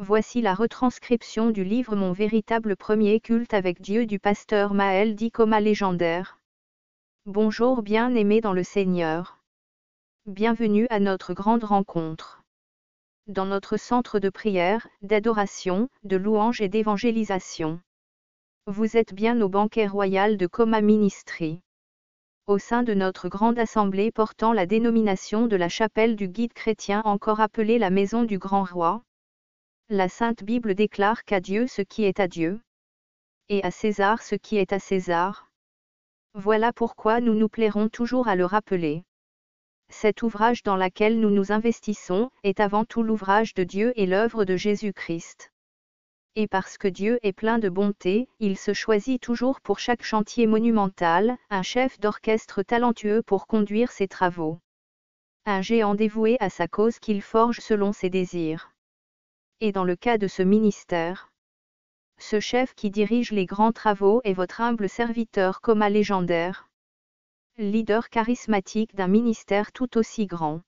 Voici la retranscription du livre Mon véritable premier culte avec Dieu du pasteur Maël Di Coma légendaire. Bonjour bien-aimés dans le Seigneur. Bienvenue à notre grande rencontre. Dans notre centre de prière, d'adoration, de louange et d'évangélisation. Vous êtes bien au banquet royal de Coma Ministry. Au sein de notre grande assemblée portant la dénomination de la chapelle du guide chrétien encore appelée la maison du grand roi, la Sainte Bible déclare qu'à Dieu ce qui est à Dieu, et à César ce qui est à César. Voilà pourquoi nous nous plairons toujours à le rappeler. Cet ouvrage dans lequel nous nous investissons est avant tout l'ouvrage de Dieu et l'œuvre de Jésus-Christ. Et parce que Dieu est plein de bonté, il se choisit toujours pour chaque chantier monumental, un chef d'orchestre talentueux pour conduire ses travaux. Un géant dévoué à sa cause qu'il forge selon ses désirs. Et dans le cas de ce ministère, ce chef qui dirige les grands travaux est votre humble serviteur Coma légendaire. Leader charismatique d'un ministère tout aussi grand.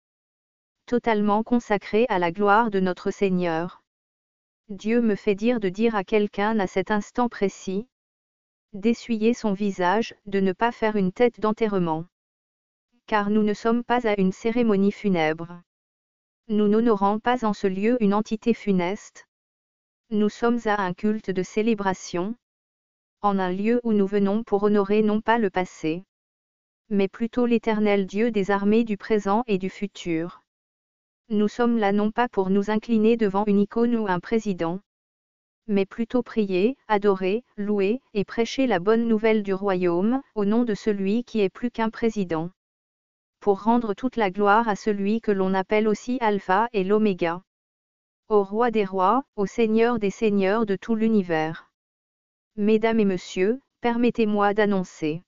Totalement consacré à la gloire de notre Seigneur. Dieu me fait dire à quelqu'un à cet instant précis, d'essuyer son visage, de ne pas faire une tête d'enterrement. Car nous ne sommes pas à une cérémonie funèbre. Nous n'honorons pas en ce lieu une entité funeste. Nous sommes à un culte de célébration, en un lieu où nous venons pour honorer non pas le passé, mais plutôt l'Éternel Dieu des armées du présent et du futur. Nous sommes là non pas pour nous incliner devant une icône ou un président, mais plutôt prier, adorer, louer et prêcher la bonne nouvelle du royaume, au nom de celui qui est plus qu'un président. Pour rendre toute la gloire à celui que l'on appelle aussi Alpha et l'Oméga. Au roi des rois, au Seigneur des seigneurs de tout l'univers. Mesdames et messieurs, permettez-moi d'annoncer.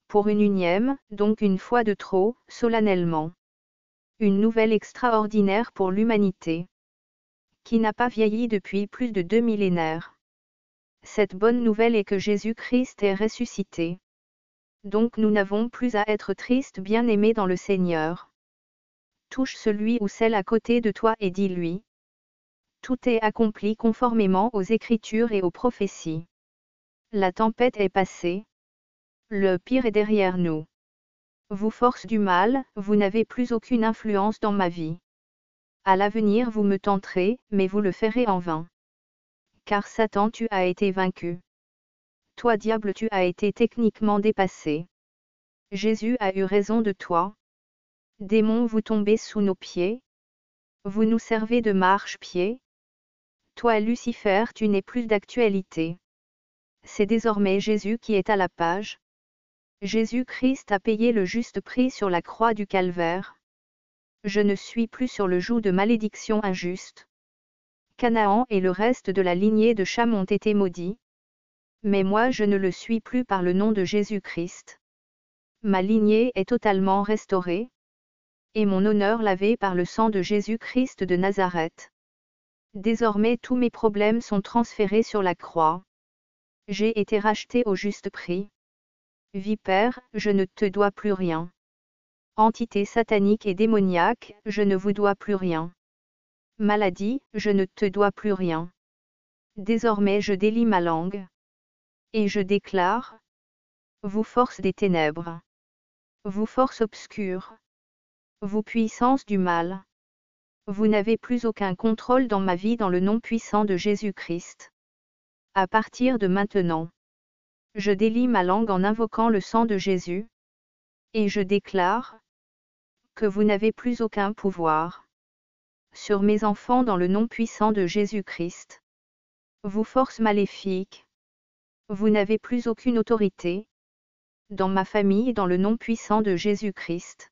Pour une unième, donc une fois de trop, solennellement. Une nouvelle extraordinaire pour l'humanité. Qui n'a pas vieilli depuis plus de 2 millénaires. Cette bonne nouvelle est que Jésus-Christ est ressuscité. Donc nous n'avons plus à être tristes bien-aimés dans le Seigneur. Touche celui ou celle à côté de toi et dis-lui. Tout est accompli conformément aux Écritures et aux prophéties. La tempête est passée. Le pire est derrière nous. Vous forces du mal, vous n'avez plus aucune influence dans ma vie. À l'avenir vous me tenterez, mais vous le ferez en vain. Car Satan tu as été vaincu. Toi diable tu as été techniquement dépassé. Jésus a eu raison de toi. Démon vous tombez sous nos pieds. Vous nous servez de marche-pied. Toi Lucifer tu n'es plus d'actualité. C'est désormais Jésus qui est à la page. Jésus-Christ a payé le juste prix sur la croix du calvaire. Je ne suis plus sur le joug de malédiction injuste. Canaan et le reste de la lignée de Cham ont été maudits. Mais moi je ne le suis plus par le nom de Jésus-Christ. Ma lignée est totalement restaurée. Et mon honneur lavé par le sang de Jésus-Christ de Nazareth. Désormais tous mes problèmes sont transférés sur la croix. J'ai été racheté au juste prix. Vipère, je ne te dois plus rien. Entité satanique et démoniaque, je ne vous dois plus rien. Maladie, je ne te dois plus rien. Désormais je délie ma langue. Et je déclare. Vous forces des ténèbres. Vous forces obscures. Vous puissance du mal. Vous n'avez plus aucun contrôle dans ma vie dans le nom puissant de Jésus-Christ. À partir de maintenant. Je délie ma langue en invoquant le sang de Jésus. Et je déclare. Que vous n'avez plus aucun pouvoir. Sur mes enfants dans le nom puissant de Jésus-Christ. Vous forces maléfiques. Vous n'avez plus aucune autorité. Dans ma famille dans le nom puissant de Jésus-Christ.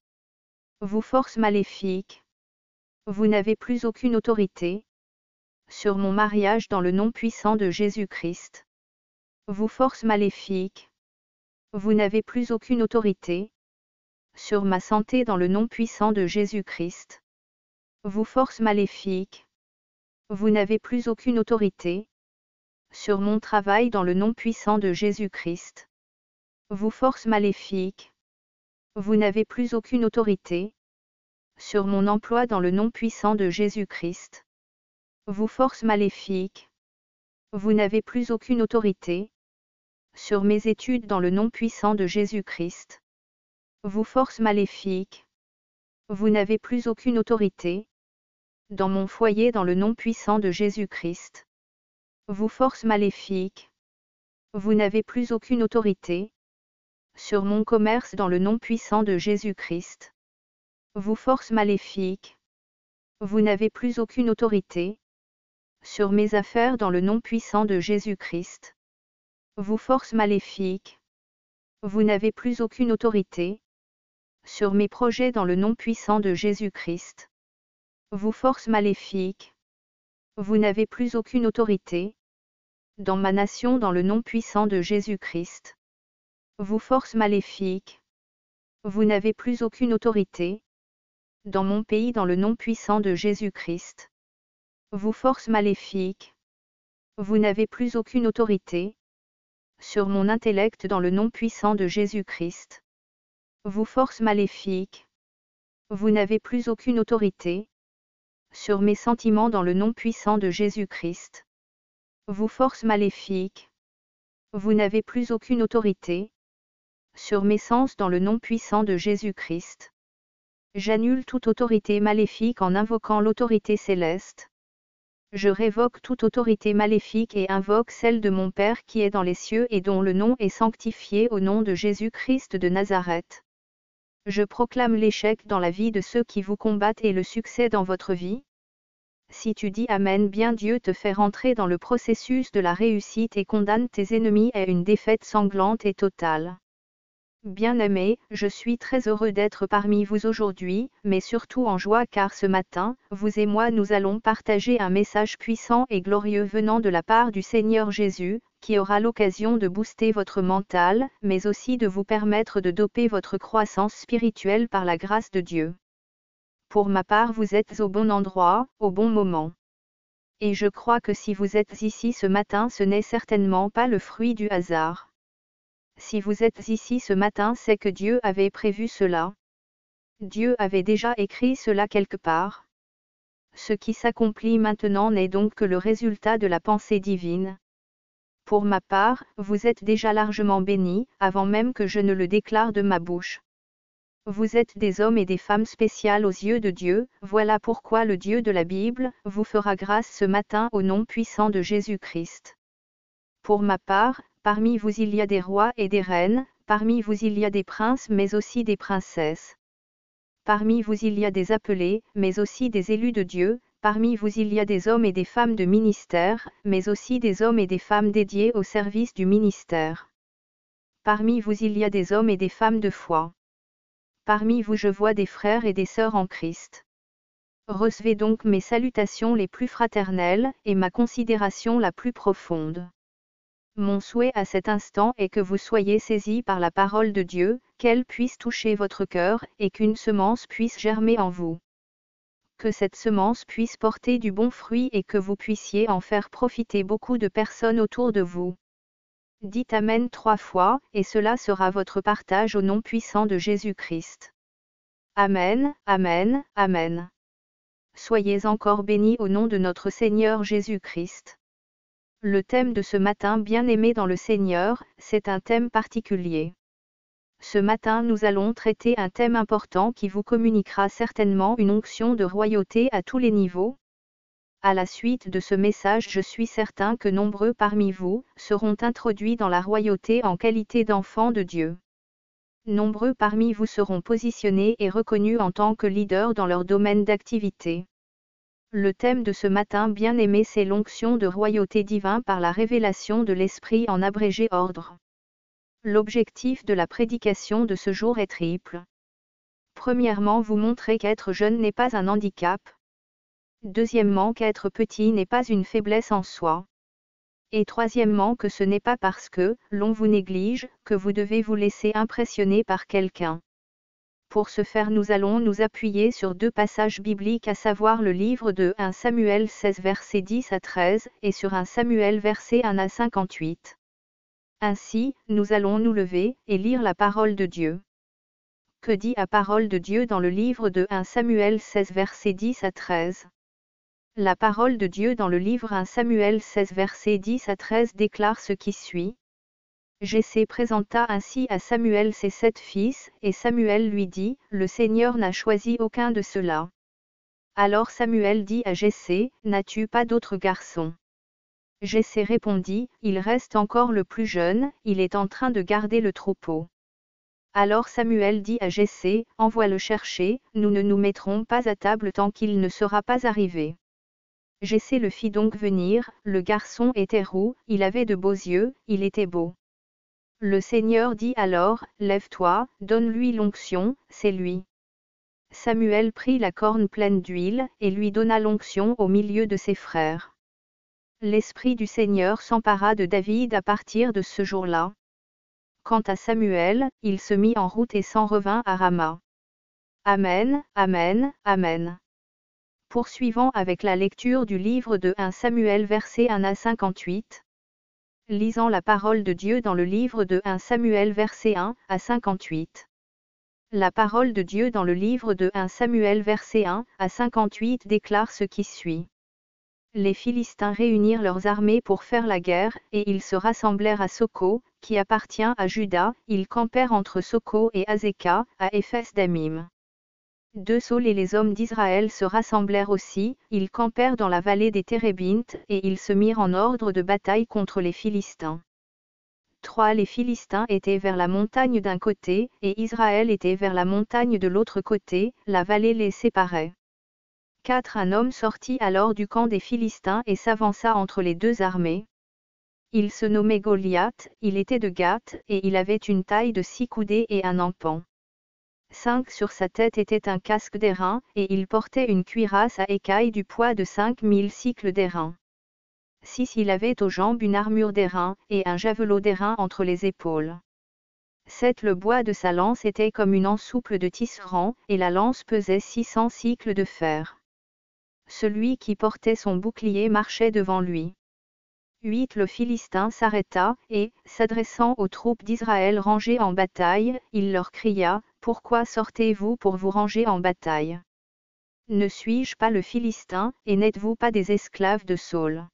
Vous forces maléfiques. Vous n'avez plus aucune autorité. Sur mon mariage dans le nom puissant de Jésus-Christ. Vous forces maléfiques. Vous n'avez plus aucune autorité. Sur ma santé dans le nom puissant de Jésus-Christ. Vous forces maléfiques. Vous n'avez plus aucune autorité. Sur mon travail dans le nom puissant de Jésus-Christ. Vous forces maléfiques. Vous n'avez plus aucune autorité. Sur mon emploi dans le nom puissant de Jésus-Christ. Vous forces maléfiques. Vous n'avez plus aucune autorité sur mes études dans le nom puissant de Jésus-Christ. Vous forces maléfiques. Vous n'avez plus aucune autorité dans mon foyer dans le nom puissant de Jésus-Christ. Vous forces maléfiques. Vous n'avez plus aucune autorité sur mon commerce dans le nom puissant de Jésus-Christ. Vous forces maléfiques. Vous n'avez plus aucune autorité sur mes affaires dans le nom puissant de Jésus-Christ. Vous forces maléfiques. Vous n'avez plus aucune autorité sur mes projets dans le nom puissant de Jésus-Christ. Vous forces maléfiques. Vous n'avez plus aucune autorité dans ma nation dans le nom puissant de Jésus-Christ. Vous forces maléfiques. Vous n'avez plus aucune autorité dans mon pays dans le nom puissant de Jésus-Christ. Vous forces maléfiques. Vous n'avez plus aucune autorité sur mon intellect dans le nom puissant de Jésus-Christ. Vous forces maléfiques. Vous n'avez plus aucune autorité sur mes sentiments dans le nom puissant de Jésus-Christ. Vous forces maléfiques. Vous n'avez plus aucune autorité sur mes sens dans le nom puissant de Jésus-Christ. J'annule toute autorité maléfique en invoquant l'autorité céleste. Je révoque toute autorité maléfique et invoque celle de mon Père qui est dans les cieux et dont le nom est sanctifié au nom de Jésus-Christ de Nazareth. Je proclame l'échec dans la vie de ceux qui vous combattent et le succès dans votre vie. Si tu dis Amen, bien Dieu te fait rentrer dans le processus de la réussite et condamne tes ennemis à une défaite sanglante et totale. Bien-aimés, je suis très heureux d'être parmi vous aujourd'hui, mais surtout en joie car ce matin, vous et moi nous allons partager un message puissant et glorieux venant de la part du Seigneur Jésus, qui aura l'occasion de booster votre mental, mais aussi de vous permettre de doper votre croissance spirituelle par la grâce de Dieu. Pour ma part, vous êtes au bon endroit, au bon moment. Et je crois que si vous êtes ici ce matin, ce n'est certainement pas le fruit du hasard. Si vous êtes ici ce matin, c'est que Dieu avait prévu cela. Dieu avait déjà écrit cela quelque part. Ce qui s'accomplit maintenant n'est donc que le résultat de la pensée divine. Pour ma part, vous êtes déjà largement bénis, avant même que je ne le déclare de ma bouche. Vous êtes des hommes et des femmes spéciales aux yeux de Dieu, voilà pourquoi le Dieu de la Bible vous fera grâce ce matin au nom puissant de Jésus-Christ. Pour ma part, parmi vous il y a des rois et des reines, parmi vous il y a des princes mais aussi des princesses. Parmi vous il y a des appelés, mais aussi des élus de Dieu, parmi vous il y a des hommes et des femmes de ministère, mais aussi des hommes et des femmes dédiés au service du ministère. Parmi vous il y a des hommes et des femmes de foi. Parmi vous je vois des frères et des sœurs en Christ. Recevez donc mes salutations les plus fraternelles, et ma considération la plus profonde. Mon souhait à cet instant est que vous soyez saisis par la parole de Dieu, qu'elle puisse toucher votre cœur, et qu'une semence puisse germer en vous. Que cette semence puisse porter du bon fruit et que vous puissiez en faire profiter beaucoup de personnes autour de vous. Dites Amen 3 fois, et cela sera votre partage au nom puissant de Jésus-Christ. Amen, Amen, Amen. Soyez encore bénis au nom de notre Seigneur Jésus-Christ. Le thème de ce matin, bien-aimés dans le Seigneur, c'est un thème particulier. Ce matin nous allons traiter un thème important qui vous communiquera certainement une onction de royauté à tous les niveaux. À la suite de ce message, je suis certain que nombreux parmi vous seront introduits dans la royauté en qualité d'enfants de Dieu. Nombreux parmi vous seront positionnés et reconnus en tant que leaders dans leur domaine d'activité. Le thème de ce matin, bien-aimé, c'est l'onction de royauté divin par la révélation de l'Esprit en abrégé ordre. L'objectif de la prédication de ce jour est triple. Premièrement, vous montrer qu'être jeune n'est pas un handicap. Deuxièmement, qu'être petit n'est pas une faiblesse en soi. Et troisièmement, que ce n'est pas parce que l'on vous néglige que vous devez vous laisser impressionner par quelqu'un. Pour ce faire, nous allons nous appuyer sur 2 passages bibliques, à savoir le livre de 1 Samuel 16 versets 10 à 13 et sur 1 Samuel versets 1 à 58. Ainsi, nous allons nous lever et lire la parole de Dieu. Que dit la parole de Dieu dans le livre de 1 Samuel 16 versets 10 à 13? La parole de Dieu dans le livre 1 Samuel 16 versets 10 à 13 déclare ce qui suit. Jessé présenta ainsi à Samuel ses 7 fils, et Samuel lui dit, Le Seigneur n'a choisi aucun de ceux-là. Alors Samuel dit à Jessé, N'as-tu pas d'autres garçons? Jessé répondit, Il reste encore le plus jeune, il est en train de garder le troupeau. Alors Samuel dit à Jessé, Envoie-le chercher, nous ne nous mettrons pas à table tant qu'il ne sera pas arrivé. Jessé le fit donc venir, le garçon était roux, il avait de beaux yeux, il était beau. Le Seigneur dit alors, Lève-toi, donne-lui l'onction, c'est lui. Samuel prit la corne pleine d'huile, et lui donna l'onction au milieu de ses frères. L'Esprit du Seigneur s'empara de David à partir de ce jour-là. Quant à Samuel, il se mit en route et s'en revint à Rama. Amen, Amen, Amen. Poursuivant avec la lecture du livre de 1 Samuel versets 1 à 58. Lisant la parole de Dieu dans le livre de 1 Samuel versets 1 à 58. La parole de Dieu dans le livre de 1 Samuel versets 1 à 58 déclare ce qui suit. Les Philistins réunirent leurs armées pour faire la guerre, et ils se rassemblèrent à Soko, qui appartient à Juda, ils campèrent entre Soko et Azekah, à Éphes Damim. De Saul et les hommes d'Israël se rassemblèrent aussi, ils campèrent dans la vallée des Térébintes, et ils se mirent en ordre de bataille contre les Philistins. 3. Les Philistins étaient vers la montagne d'un côté, et Israël était vers la montagne de l'autre côté, la vallée les séparait. 4. Un homme sortit alors du camp des Philistins et s'avança entre les deux armées. Il se nommait Goliath, il était de Gath, et il avait une taille de 6 coudées et un empan. 5. Sur sa tête était un casque d'airain, et il portait une cuirasse à écailles du poids de 5000 cycles d'airain. 6. Il avait aux jambes une armure d'airain, et un javelot d'airain entre les épaules. 7. Le bois de sa lance était comme une ensouple de tisserand, et la lance pesait 600 cycles de fer. Celui qui portait son bouclier marchait devant lui. 8. Le Philistin s'arrêta, et, s'adressant aux troupes d'Israël rangées en bataille, il leur cria, Pourquoi sortez-vous pour vous ranger en bataille? Ne suis-je pas le Philistin, et n'êtes-vous pas des esclaves de Saul?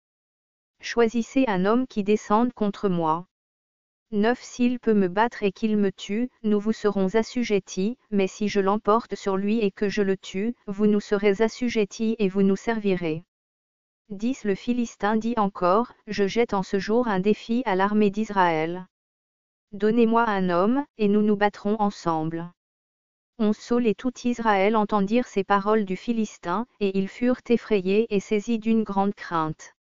Choisissez un homme qui descende contre moi. 9. S'il peut me battre et qu'il me tue, nous vous serons assujettis, mais si je l'emporte sur lui et que je le tue, vous nous serez assujettis et vous nous servirez. 10. Le Philistin dit encore, Je jette en ce jour un défi à l'armée d'Israël. Donnez-moi un homme, et nous nous battrons ensemble. 11. Saul et tout Israël entendirent ces paroles du Philistin, et ils furent effrayés et saisis d'une grande crainte.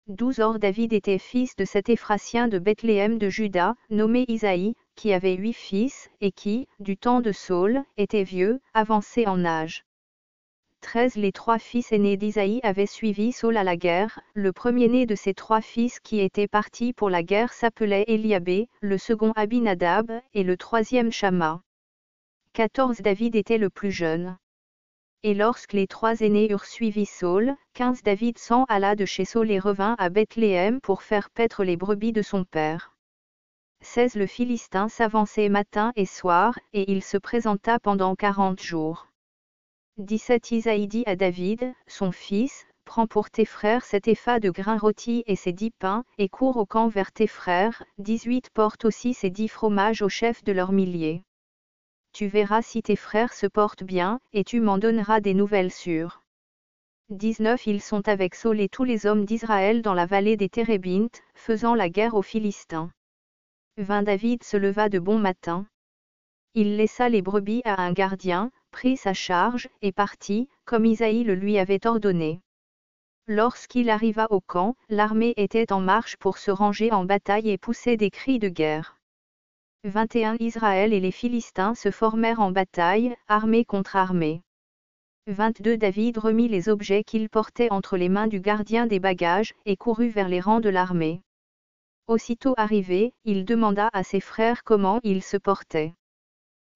12. Or David était fils de cet Éphratien de Bethléem de Juda, nommé Isaïe, qui avait 8 fils, et qui, du temps de Saul, était vieux, avancé en âge. 13. Les 3 fils aînés d'Isaïe avaient suivi Saul à la guerre, le premier-né de ces 3 fils qui étaient partis pour la guerre s'appelait Eliabé, le second Abinadab, et le troisième Shamma. 14. David était le plus jeune. Et lorsque les 3 aînés eurent suivi Saul, 15. David s'en alla de chez Saul et revint à Bethléem pour faire paître les brebis de son père. 16. Le Philistin s'avançait matin et soir, et il se présenta pendant 40 jours. 17. Isaïe dit à David, son fils, Prends pour tes frères cet épha de grains rôtis et ces 10 pains, et cours au camp vers tes frères. 18. Porte aussi ces 10 fromages au chef de leurs milliers. Tu verras si tes frères se portent bien, et tu m'en donneras des nouvelles sûres. 19. Ils sont avec Saul et tous les hommes d'Israël dans la vallée des Térébintes, faisant la guerre aux Philistins. 20. David se leva de bon matin. Il laissa les brebis à un gardien, prit sa charge, et partit, comme Isaïe le lui avait ordonné. Lorsqu'il arriva au camp, l'armée était en marche pour se ranger en bataille et poussait des cris de guerre. 21. Israël et les Philistins se formèrent en bataille, armée contre armée. 22. David remit les objets qu'il portait entre les mains du gardien des bagages, et courut vers les rangs de l'armée. Aussitôt arrivé, il demanda à ses frères comment ils se portaient.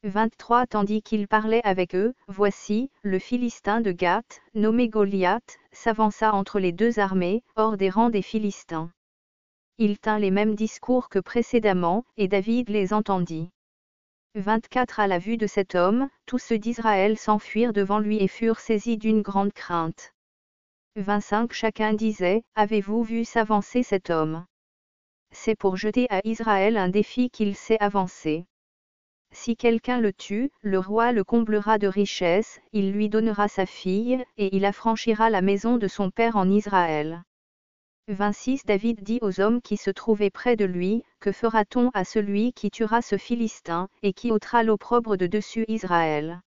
23. Tandis qu'il parlait avec eux, voici, le Philistin de Gath, nommé Goliath, s'avança entre les 2 armées, hors des rangs des Philistins. Il tint les mêmes discours que précédemment, et David les entendit. 24. À la vue de cet homme, tous ceux d'Israël s'enfuirent devant lui et furent saisis d'une grande crainte. 25 Chacun disait, avez-vous vu s'avancer cet homme? C'est pour jeter à Israël un défi qu'il s'est avancé. Si quelqu'un le tue, le roi le comblera de richesses, il lui donnera sa fille, et il affranchira la maison de son père en Israël. 26 David dit aux hommes qui se trouvaient près de lui, que fera-t-on à celui qui tuera ce Philistin, et qui ôtera l'opprobre de dessus Israël?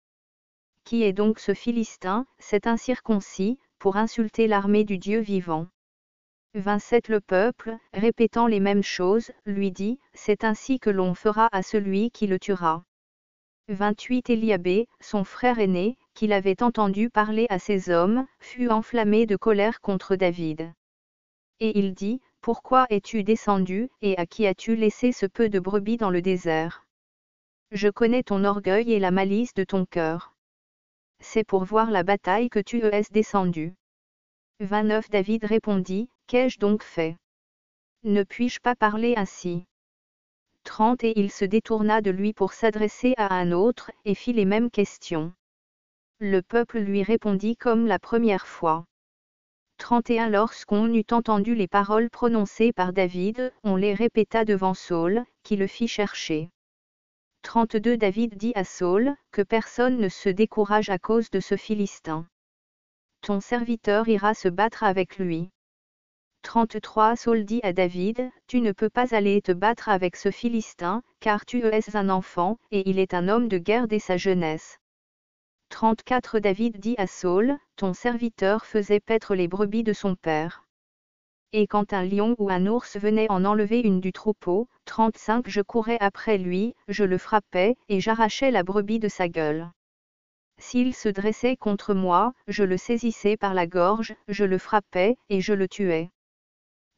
Qui est donc ce Philistin, cet incirconcis, pour insulter l'armée du Dieu vivant? 27 Le peuple, répétant les mêmes choses, lui dit, c'est ainsi que l'on fera à celui qui le tuera. 28 Éliabé, son frère aîné, qui l'avait entendu parler à ces hommes, fut enflammé de colère contre David. Et il dit, pourquoi es-tu descendu, et à qui as-tu laissé ce peu de brebis dans le désert? Je connais ton orgueil et la malice de ton cœur. C'est pour voir la bataille que tu es descendu. 29 David répondit, qu'ai-je donc fait? Ne puis-je pas parler ainsi? 30 Et il se détourna de lui pour s'adresser à un autre, et fit les mêmes questions. Le peuple lui répondit comme la première fois. 31 Lorsqu'on eut entendu les paroles prononcées par David, on les répéta devant Saül, qui le fit chercher. 32 David dit à Saül, que personne ne se décourage à cause de ce Philistin. Ton serviteur ira se battre avec lui. 33 Saül dit à David, tu ne peux pas aller te battre avec ce Philistin, car tu es un enfant, et il est un homme de guerre dès sa jeunesse. 34 David dit à Saül, ton serviteur faisait paître les brebis de son père. Et quand un lion ou un ours venait en enlever une du troupeau, 35 Je courais après lui, je le frappais, et j'arrachais la brebis de sa gueule. S'il se dressait contre moi, je le saisissais par la gorge, je le frappais, et je le tuais.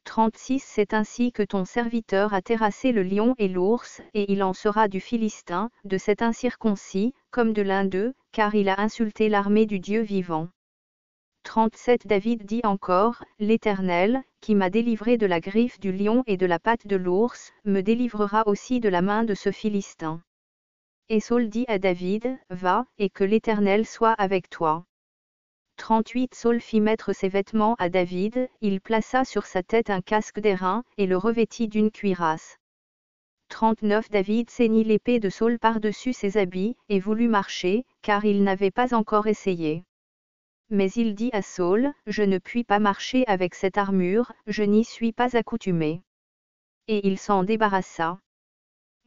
36 C'est ainsi que ton serviteur a terrassé le lion et l'ours, et il en sera du Philistin, de cet incirconcis, comme de l'un d'eux, car il a insulté l'armée du Dieu vivant. 37 David dit encore, l'Éternel, qui m'a délivré de la griffe du lion et de la patte de l'ours, me délivrera aussi de la main de ce Philistin. Et Saül dit à David, va, et que l'Éternel soit avec toi. 38 Saül fit mettre ses vêtements à David, il plaça sur sa tête un casque d'airain, et le revêtit d'une cuirasse. 39 David ceignit l'épée de Saül par-dessus ses habits, et voulut marcher, car il n'avait pas encore essayé. Mais il dit à Saül, je ne puis pas marcher avec cette armure, je n'y suis pas accoutumé. Et il s'en débarrassa.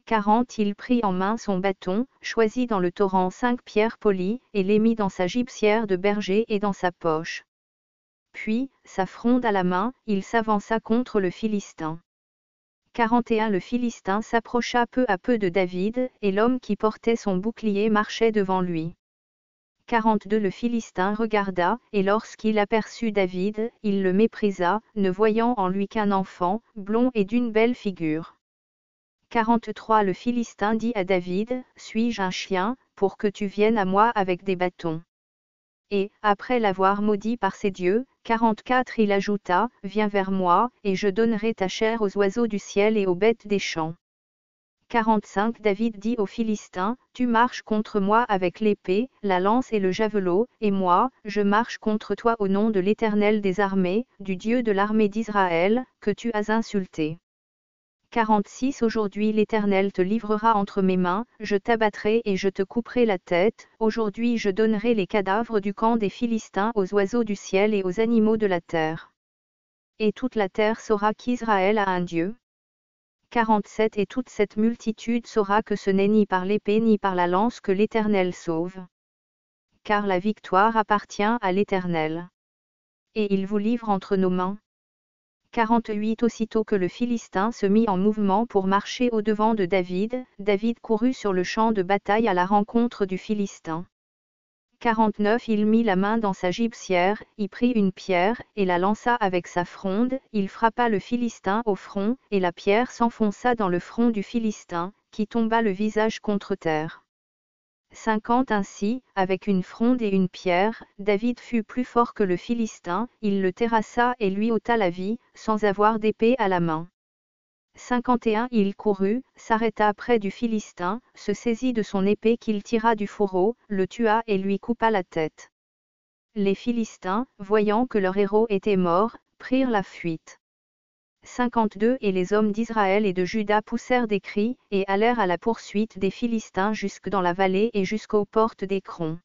40 Il prit en main son bâton, choisit dans le torrent 5 pierres polies, et les mit dans sa gibecière de berger et dans sa poche. Puis, sa fronde à la main, il s'avança contre le Philistin. 41 Le Philistin s'approcha peu à peu de David, et l'homme qui portait son bouclier marchait devant lui. 42 Le Philistin regarda, et lorsqu'il aperçut David, il le méprisa, ne voyant en lui qu'un enfant, blond et d'une belle figure. 43 Le Philistin dit à David, suis-je un chien, pour que tu viennes à moi avec des bâtons? Et, après l'avoir maudit par ses dieux, 44 Il ajouta, viens vers moi, et je donnerai ta chair aux oiseaux du ciel et aux bêtes des champs. 45 David dit aux Philistins, tu marches contre moi avec l'épée, la lance et le javelot, et moi, je marche contre toi au nom de l'Éternel des armées, du Dieu de l'armée d'Israël, que tu as insulté. 46 Aujourd'hui l'Éternel te livrera entre mes mains, je t'abattrai et je te couperai la tête, aujourd'hui je donnerai les cadavres du camp des Philistins aux oiseaux du ciel et aux animaux de la terre. Et toute la terre saura qu'Israël a un Dieu. 47 Et toute cette multitude saura que ce n'est ni par l'épée ni par la lance que l'Éternel sauve. Car la victoire appartient à l'Éternel. Et il vous livre entre nos mains. 48 Aussitôt que le Philistin se mit en mouvement pour marcher au-devant de David, David courut sur le champ de bataille à la rencontre du Philistin. 49 Il mit la main dans sa gibecière, y prit une pierre, et la lança avec sa fronde, il frappa le Philistin au front, et la pierre s'enfonça dans le front du Philistin, qui tomba le visage contre terre. 50 Ainsi, avec une fronde et une pierre, David fut plus fort que le Philistin, il le terrassa et lui ôta la vie, sans avoir d'épée à la main. 51 Il courut, s'arrêta près du Philistin, se saisit de son épée qu'il tira du fourreau, le tua et lui coupa la tête. Les Philistins, voyant que leur héros était mort, prirent la fuite. 52 Et les hommes d'Israël et de Juda poussèrent des cris, et allèrent à la poursuite des Philistins jusque dans la vallée et jusqu'aux portes d'Écron.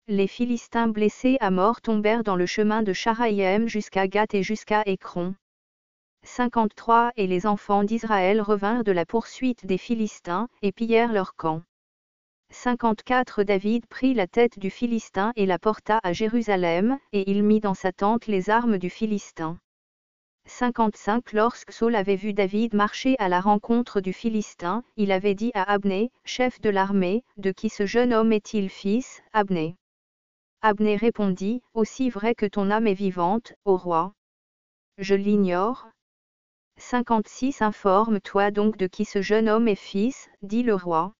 Les Philistins blessés à mort tombèrent dans le chemin de Charaïm jusqu'à Gath et jusqu'à Écron. 53 Et les enfants d'Israël revinrent de la poursuite des Philistins, et pillèrent leur camp. 54 David prit la tête du Philistin et la porta à Jérusalem, et il mit dans sa tente les armes du Philistin. 55 Lorsque Saül avait vu David marcher à la rencontre du Philistin, il avait dit à Abné, chef de l'armée, de qui ce jeune homme est-il fils, Abné? Abné répondit, aussi vrai que ton âme est vivante, ô roi. Je l'ignore. 56 Informe-toi donc de qui ce jeune homme est fils, dit le roi.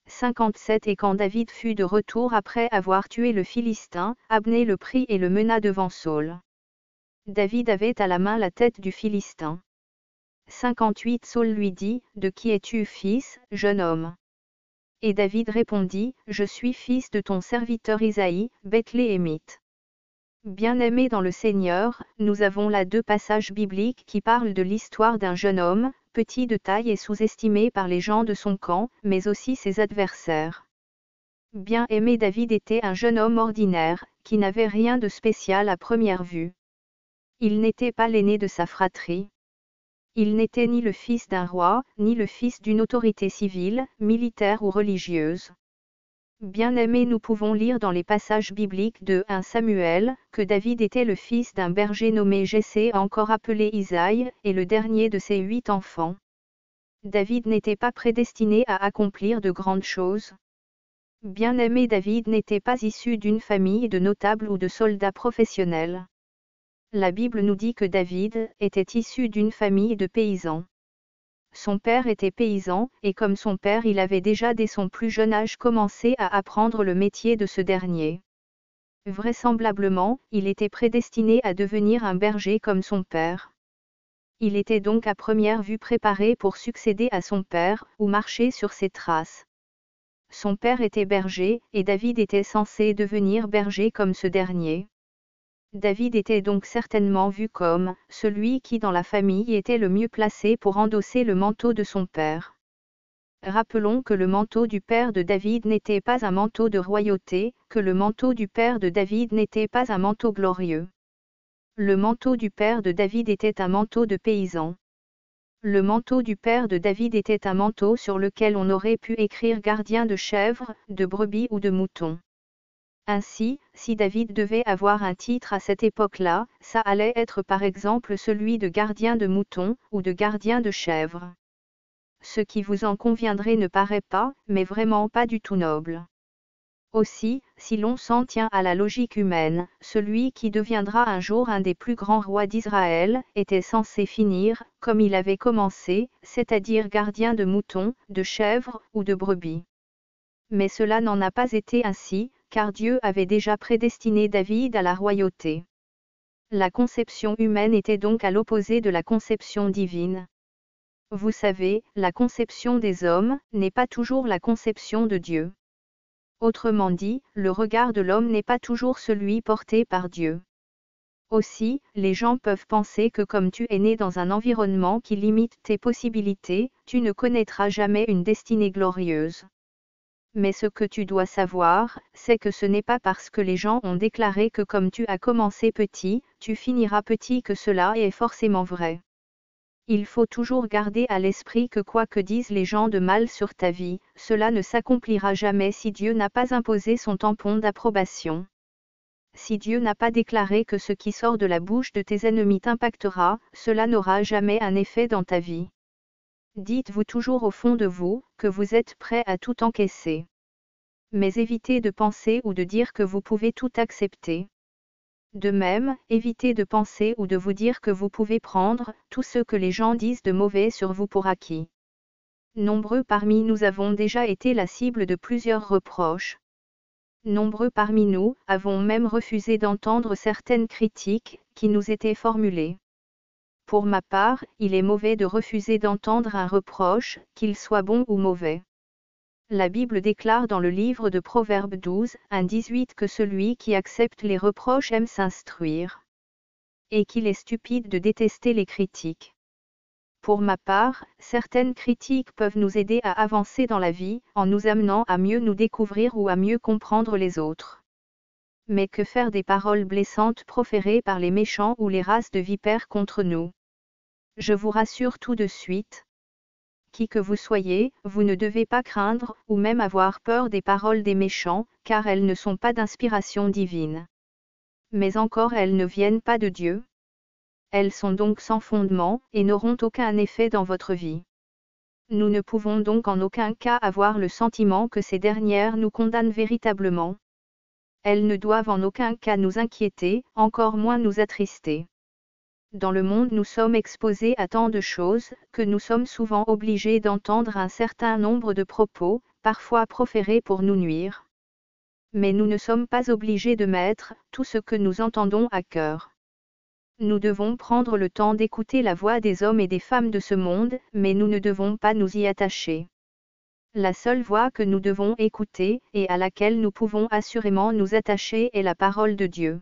57 Et quand David fut de retour après avoir tué le Philistin, Abné le prit et le mena devant Saül. David avait à la main la tête du Philistin. 58 Saül lui dit, de qui es-tu fils, jeune homme? Et David répondit, je suis fils de ton serviteur Isaïe, Bethléemite. Bien-aimés dans le Seigneur, nous avons là deux passages bibliques qui parlent de l'histoire d'un jeune homme, petit de taille et sous-estimé par les gens de son camp, mais aussi ses adversaires. Bien-aimé David était un jeune homme ordinaire, qui n'avait rien de spécial à première vue. Il n'était pas l'aîné de sa fratrie. Il n'était ni le fils d'un roi, ni le fils d'une autorité civile, militaire ou religieuse. Bien-aimés, nous pouvons lire dans les passages bibliques de 1 Samuel, que David était le fils d'un berger nommé Jessé, encore appelé Isaïe, et le dernier de ses 8 enfants. David n'était pas prédestiné à accomplir de grandes choses. Bien-aimé, David n'était pas issu d'une famille de notables ou de soldats professionnels. La Bible nous dit que David était issu d'une famille de paysans. Son père était paysan, et comme son père il avait déjà dès son plus jeune âge commencé à apprendre le métier de ce dernier. Vraisemblablement, il était prédestiné à devenir un berger comme son père. Il était donc à première vue préparé pour succéder à son père, ou marcher sur ses traces. Son père était berger, et David était censé devenir berger comme ce dernier. David était donc certainement vu comme celui qui dans la famille était le mieux placé pour endosser le manteau de son père. Rappelons que le manteau du père de David n'était pas un manteau de royauté, que le manteau du père de David n'était pas un manteau glorieux. Le manteau du père de David était un manteau de paysan. Le manteau du père de David était un manteau sur lequel on aurait pu écrire gardien de chèvres, de brebis ou de moutons. Ainsi, si David devait avoir un titre à cette époque-là, ça allait être par exemple celui de gardien de moutons, ou de gardien de chèvres. Ce qui vous en conviendrait ne paraît pas, mais vraiment pas du tout noble. Aussi, si l'on s'en tient à la logique humaine, celui qui deviendra un jour un des plus grands rois d'Israël, était censé finir, comme il avait commencé, c'est-à-dire gardien de moutons, de chèvres, ou de brebis. Mais cela n'en a pas été ainsi, car Dieu avait déjà prédestiné David à la royauté. La conception humaine était donc à l'opposé de la conception divine. Vous savez, la conception des hommes n'est pas toujours la conception de Dieu. Autrement dit, le regard de l'homme n'est pas toujours celui porté par Dieu. Aussi, les gens peuvent penser que comme tu es né dans un environnement qui limite tes possibilités, tu ne connaîtras jamais une destinée glorieuse. Mais ce que tu dois savoir, c'est que ce n'est pas parce que les gens ont déclaré que comme tu as commencé petit, tu finiras petit que cela est forcément vrai. Il faut toujours garder à l'esprit que quoi que disent les gens de mal sur ta vie, cela ne s'accomplira jamais si Dieu n'a pas imposé son tampon d'approbation. Si Dieu n'a pas déclaré que ce qui sort de la bouche de tes ennemis t'impactera, cela n'aura jamais un effet dans ta vie. Dites-vous toujours au fond de vous, que vous êtes prêt à tout encaisser. Mais évitez de penser ou de dire que vous pouvez tout accepter. De même, évitez de penser ou de vous dire que vous pouvez prendre tout ce que les gens disent de mauvais sur vous pour acquis. Nombreux parmi nous avons déjà été la cible de plusieurs reproches. Nombreux parmi nous avons même refusé d'entendre certaines critiques qui nous étaient formulées. Pour ma part, il est mauvais de refuser d'entendre un reproche, qu'il soit bon ou mauvais. La Bible déclare dans le livre de Proverbes 12, 1-18 que celui qui accepte les reproches aime s'instruire. Et qu'il est stupide de détester les critiques. Pour ma part, certaines critiques peuvent nous aider à avancer dans la vie, en nous amenant à mieux nous découvrir ou à mieux comprendre les autres. Mais que faire des paroles blessantes proférées par les méchants ou les races de vipères contre nous? Je vous rassure tout de suite. Qui que vous soyez, vous ne devez pas craindre, ou même avoir peur des paroles des méchants, car elles ne sont pas d'inspiration divine. Mais encore elles ne viennent pas de Dieu. Elles sont donc sans fondement, et n'auront aucun effet dans votre vie. Nous ne pouvons donc en aucun cas avoir le sentiment que ces dernières nous condamnent véritablement. Elles ne doivent en aucun cas nous inquiéter, encore moins nous attrister. Dans le monde nous sommes exposés à tant de choses, que nous sommes souvent obligés d'entendre un certain nombre de propos, parfois proférés pour nous nuire. Mais nous ne sommes pas obligés de mettre tout ce que nous entendons à cœur. Nous devons prendre le temps d'écouter la voix des hommes et des femmes de ce monde, mais nous ne devons pas nous y attacher. La seule voix que nous devons écouter, et à laquelle nous pouvons assurément nous attacher, est la parole de Dieu.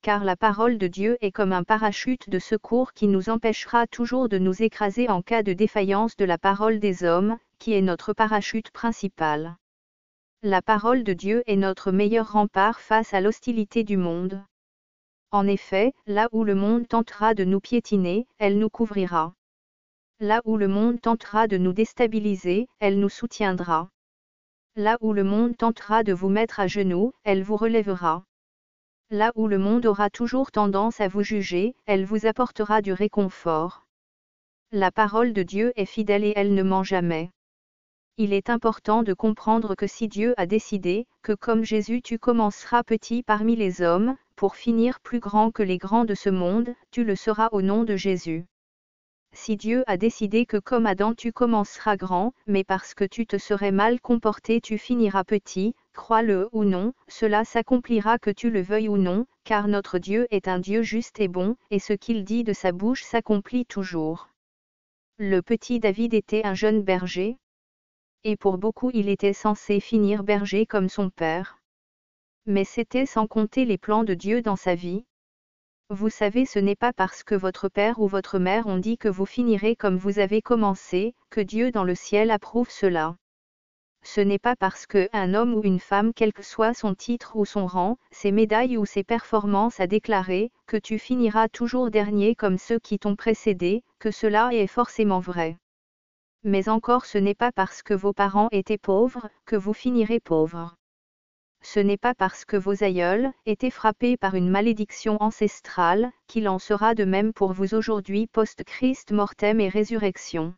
Car la parole de Dieu est comme un parachute de secours qui nous empêchera toujours de nous écraser en cas de défaillance de la parole des hommes, qui est notre parachute principal. La parole de Dieu est notre meilleur rempart face à l'hostilité du monde. En effet, là où le monde tentera de nous piétiner, elle nous couvrira. Là où le monde tentera de nous déstabiliser, elle nous soutiendra. Là où le monde tentera de vous mettre à genoux, elle vous relèvera. Là où le monde aura toujours tendance à vous juger, elle vous apportera du réconfort. La parole de Dieu est fidèle et elle ne ment jamais. Il est important de comprendre que si Dieu a décidé que comme Jésus tu commenceras petit parmi les hommes, pour finir plus grand que les grands de ce monde, tu le seras au nom de Jésus. Si Dieu a décidé que comme Adam tu commenceras grand, mais parce que tu te serais mal comporté tu finiras petit, crois-le ou non, cela s'accomplira que tu le veuilles ou non, car notre Dieu est un Dieu juste et bon, et ce qu'il dit de sa bouche s'accomplit toujours. Le petit David était un jeune berger. Et pour beaucoup il était censé finir berger comme son père. Mais c'était sans compter les plans de Dieu dans sa vie. Vous savez, ce n'est pas parce que votre père ou votre mère ont dit que vous finirez comme vous avez commencé, que Dieu dans le ciel approuve cela. Ce n'est pas parce que un homme ou une femme, quel que soit son titre ou son rang, ses médailles ou ses performances a déclaré, que tu finiras toujours dernier comme ceux qui t'ont précédé, que cela est forcément vrai. Mais encore ce n'est pas parce que vos parents étaient pauvres, que vous finirez pauvre. Ce n'est pas parce que vos aïeuls étaient frappés par une malédiction ancestrale, qu'il en sera de même pour vous aujourd'hui post-Christ mortem et résurrection.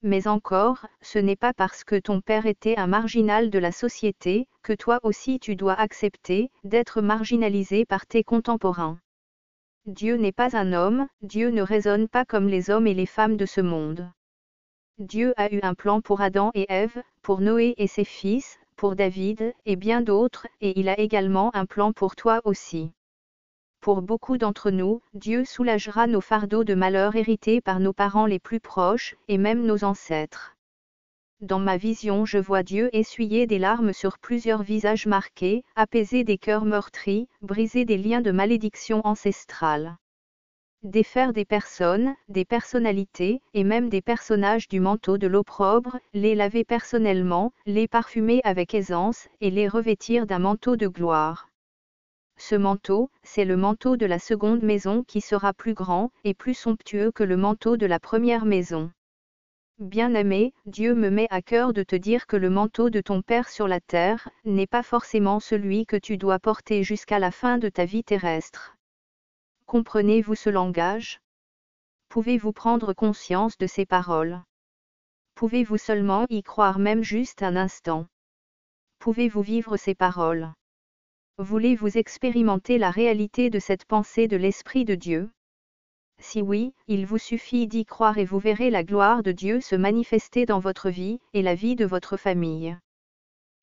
Mais encore, ce n'est pas parce que ton père était un marginal de la société, que toi aussi tu dois accepter d'être marginalisé par tes contemporains. Dieu n'est pas un homme, Dieu ne raisonne pas comme les hommes et les femmes de ce monde. Dieu a eu un plan pour Adam et Ève, pour Noé et ses fils, pour David, et bien d'autres, et il a également un plan pour toi aussi. Pour beaucoup d'entre nous, Dieu soulagera nos fardeaux de malheur hérités par nos parents les plus proches, et même nos ancêtres. Dans ma vision je vois Dieu essuyer des larmes sur plusieurs visages marqués, apaiser des cœurs meurtris, briser des liens de malédiction ancestrale. Défaire des personnes, des personnalités, et même des personnages du manteau de l'opprobre, les laver personnellement, les parfumer avec aisance, et les revêtir d'un manteau de gloire. Ce manteau, c'est le manteau de la seconde maison qui sera plus grand, et plus somptueux que le manteau de la première maison. Bien-aimé, Dieu me met à cœur de te dire que le manteau de ton Père sur la terre, n'est pas forcément celui que tu dois porter jusqu'à la fin de ta vie terrestre. Comprenez-vous ce langage? Pouvez-vous prendre conscience de ces paroles? Pouvez-vous seulement y croire même juste un instant? Pouvez-vous vivre ces paroles? Voulez-vous expérimenter la réalité de cette pensée de l'Esprit de Dieu? Si oui, il vous suffit d'y croire et vous verrez la gloire de Dieu se manifester dans votre vie, et la vie de votre famille.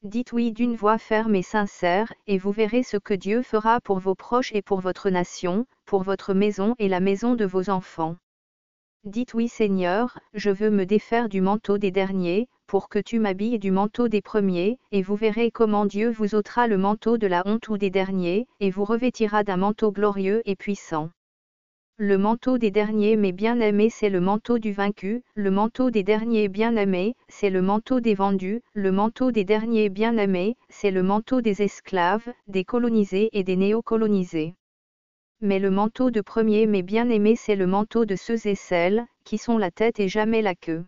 Dites oui d'une voix ferme et sincère, et vous verrez ce que Dieu fera pour vos proches et pour votre nation, pour votre maison et la maison de vos enfants. Dites oui Seigneur, je veux me défaire du manteau des derniers, pour que tu m'habilles du manteau des premiers, et vous verrez comment Dieu vous ôtera le manteau de la honte ou des derniers, et vous revêtira d'un manteau glorieux et puissant. Le manteau des derniers mes bien-aimés c'est le manteau du vaincu, le manteau des derniers bien-aimés, c'est le manteau des vendus, le manteau des derniers bien-aimés, c'est le manteau des esclaves, des colonisés et des néocolonisés. Mais le manteau de premier mes bien-aimés c'est le manteau de ceux et celles, qui sont la tête et jamais la queue.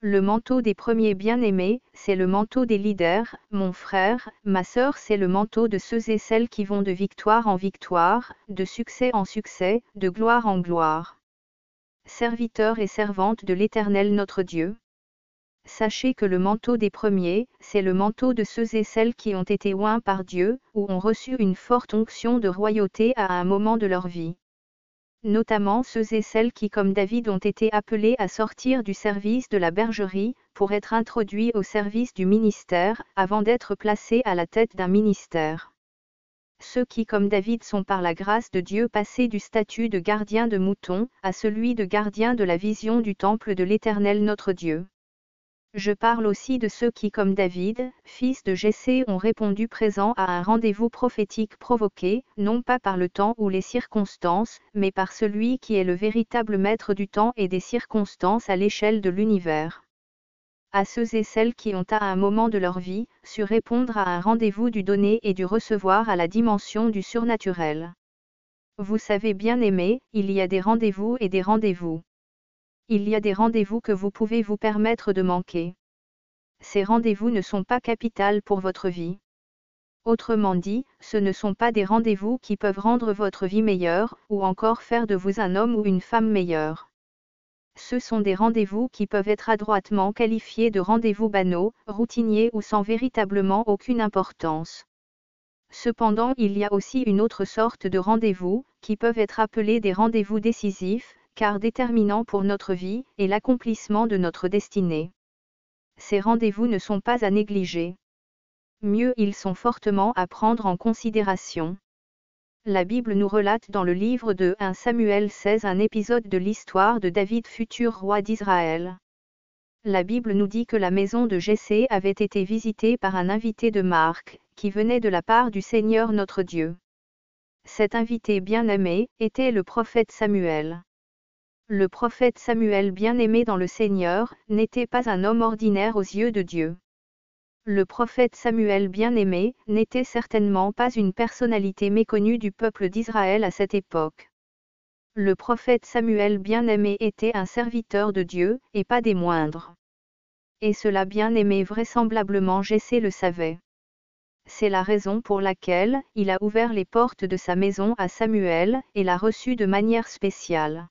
Le manteau des premiers bien-aimés, c'est le manteau des leaders, mon frère, ma sœur c'est le manteau de ceux et celles qui vont de victoire en victoire, de succès en succès, de gloire en gloire. Serviteurs et servantes de l'Éternel notre Dieu. Sachez que le manteau des premiers, c'est le manteau de ceux et celles qui ont été oints par Dieu, ou ont reçu une forte onction de royauté à un moment de leur vie. Notamment ceux et celles qui comme David ont été appelés à sortir du service de la bergerie, pour être introduits au service du ministère, avant d'être placés à la tête d'un ministère. Ceux qui comme David sont par la grâce de Dieu passés du statut de gardien de moutons, à celui de gardien de la vision du temple de l'Éternel notre Dieu. Je parle aussi de ceux qui comme David, fils de Jessé ont répondu présent à un rendez-vous prophétique provoqué, non pas par le temps ou les circonstances, mais par celui qui est le véritable maître du temps et des circonstances à l'échelle de l'univers. À ceux et celles qui ont à un moment de leur vie, su répondre à un rendez-vous du donner et du recevoir à la dimension du surnaturel. Vous savez bien aimés, il y a des rendez-vous et des rendez-vous. Il y a des rendez-vous que vous pouvez vous permettre de manquer. Ces rendez-vous ne sont pas capitaux pour votre vie. Autrement dit, ce ne sont pas des rendez-vous qui peuvent rendre votre vie meilleure, ou encore faire de vous un homme ou une femme meilleure. Ce sont des rendez-vous qui peuvent être adroitement qualifiés de rendez-vous banaux, routiniers ou sans véritablement aucune importance. Cependant, il y a aussi une autre sorte de rendez-vous, qui peuvent être appelés des rendez-vous décisifs, car déterminants pour notre vie et l'accomplissement de notre destinée. Ces rendez-vous ne sont pas à négliger. Mieux, ils sont fortement à prendre en considération. La Bible nous relate dans le livre de 1 Samuel 16 un épisode de l'histoire de David, futur roi d'Israël. La Bible nous dit que la maison de Jessé avait été visitée par un invité de marque, qui venait de la part du Seigneur notre Dieu. Cet invité bien-aimé était le prophète Samuel. Le prophète Samuel bien-aimé dans le Seigneur, n'était pas un homme ordinaire aux yeux de Dieu. Le prophète Samuel bien-aimé, n'était certainement pas une personnalité méconnue du peuple d'Israël à cette époque. Le prophète Samuel bien-aimé était un serviteur de Dieu, et pas des moindres. Et cela bien-aimé vraisemblablement Jessé le savait. C'est la raison pour laquelle il a ouvert les portes de sa maison à Samuel, et l'a reçu de manière spéciale.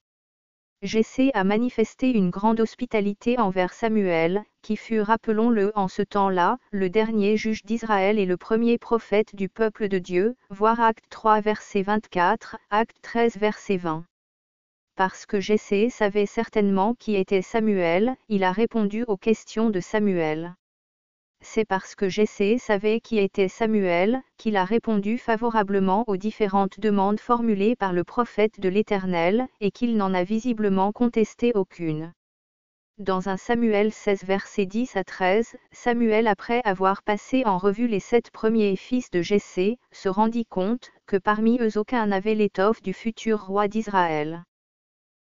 Jessé a manifesté une grande hospitalité envers Samuel, qui fut, rappelons-le en ce temps-là, le dernier juge d'Israël et le premier prophète du peuple de Dieu, voir Acte 3 verset 24, Acte 13 verset 20. Parce que Jessé savait certainement qui était Samuel, il a répondu aux questions de Samuel. C'est parce que Jessé savait qui était Samuel, qu'il a répondu favorablement aux différentes demandes formulées par le prophète de l'Éternel, et qu'il n'en a visiblement contesté aucune. Dans 1 Samuel 16 versets 10 à 13, Samuel après avoir passé en revue les 7 premiers fils de Jessé, se rendit compte que parmi eux aucun n'avait l'étoffe du futur roi d'Israël.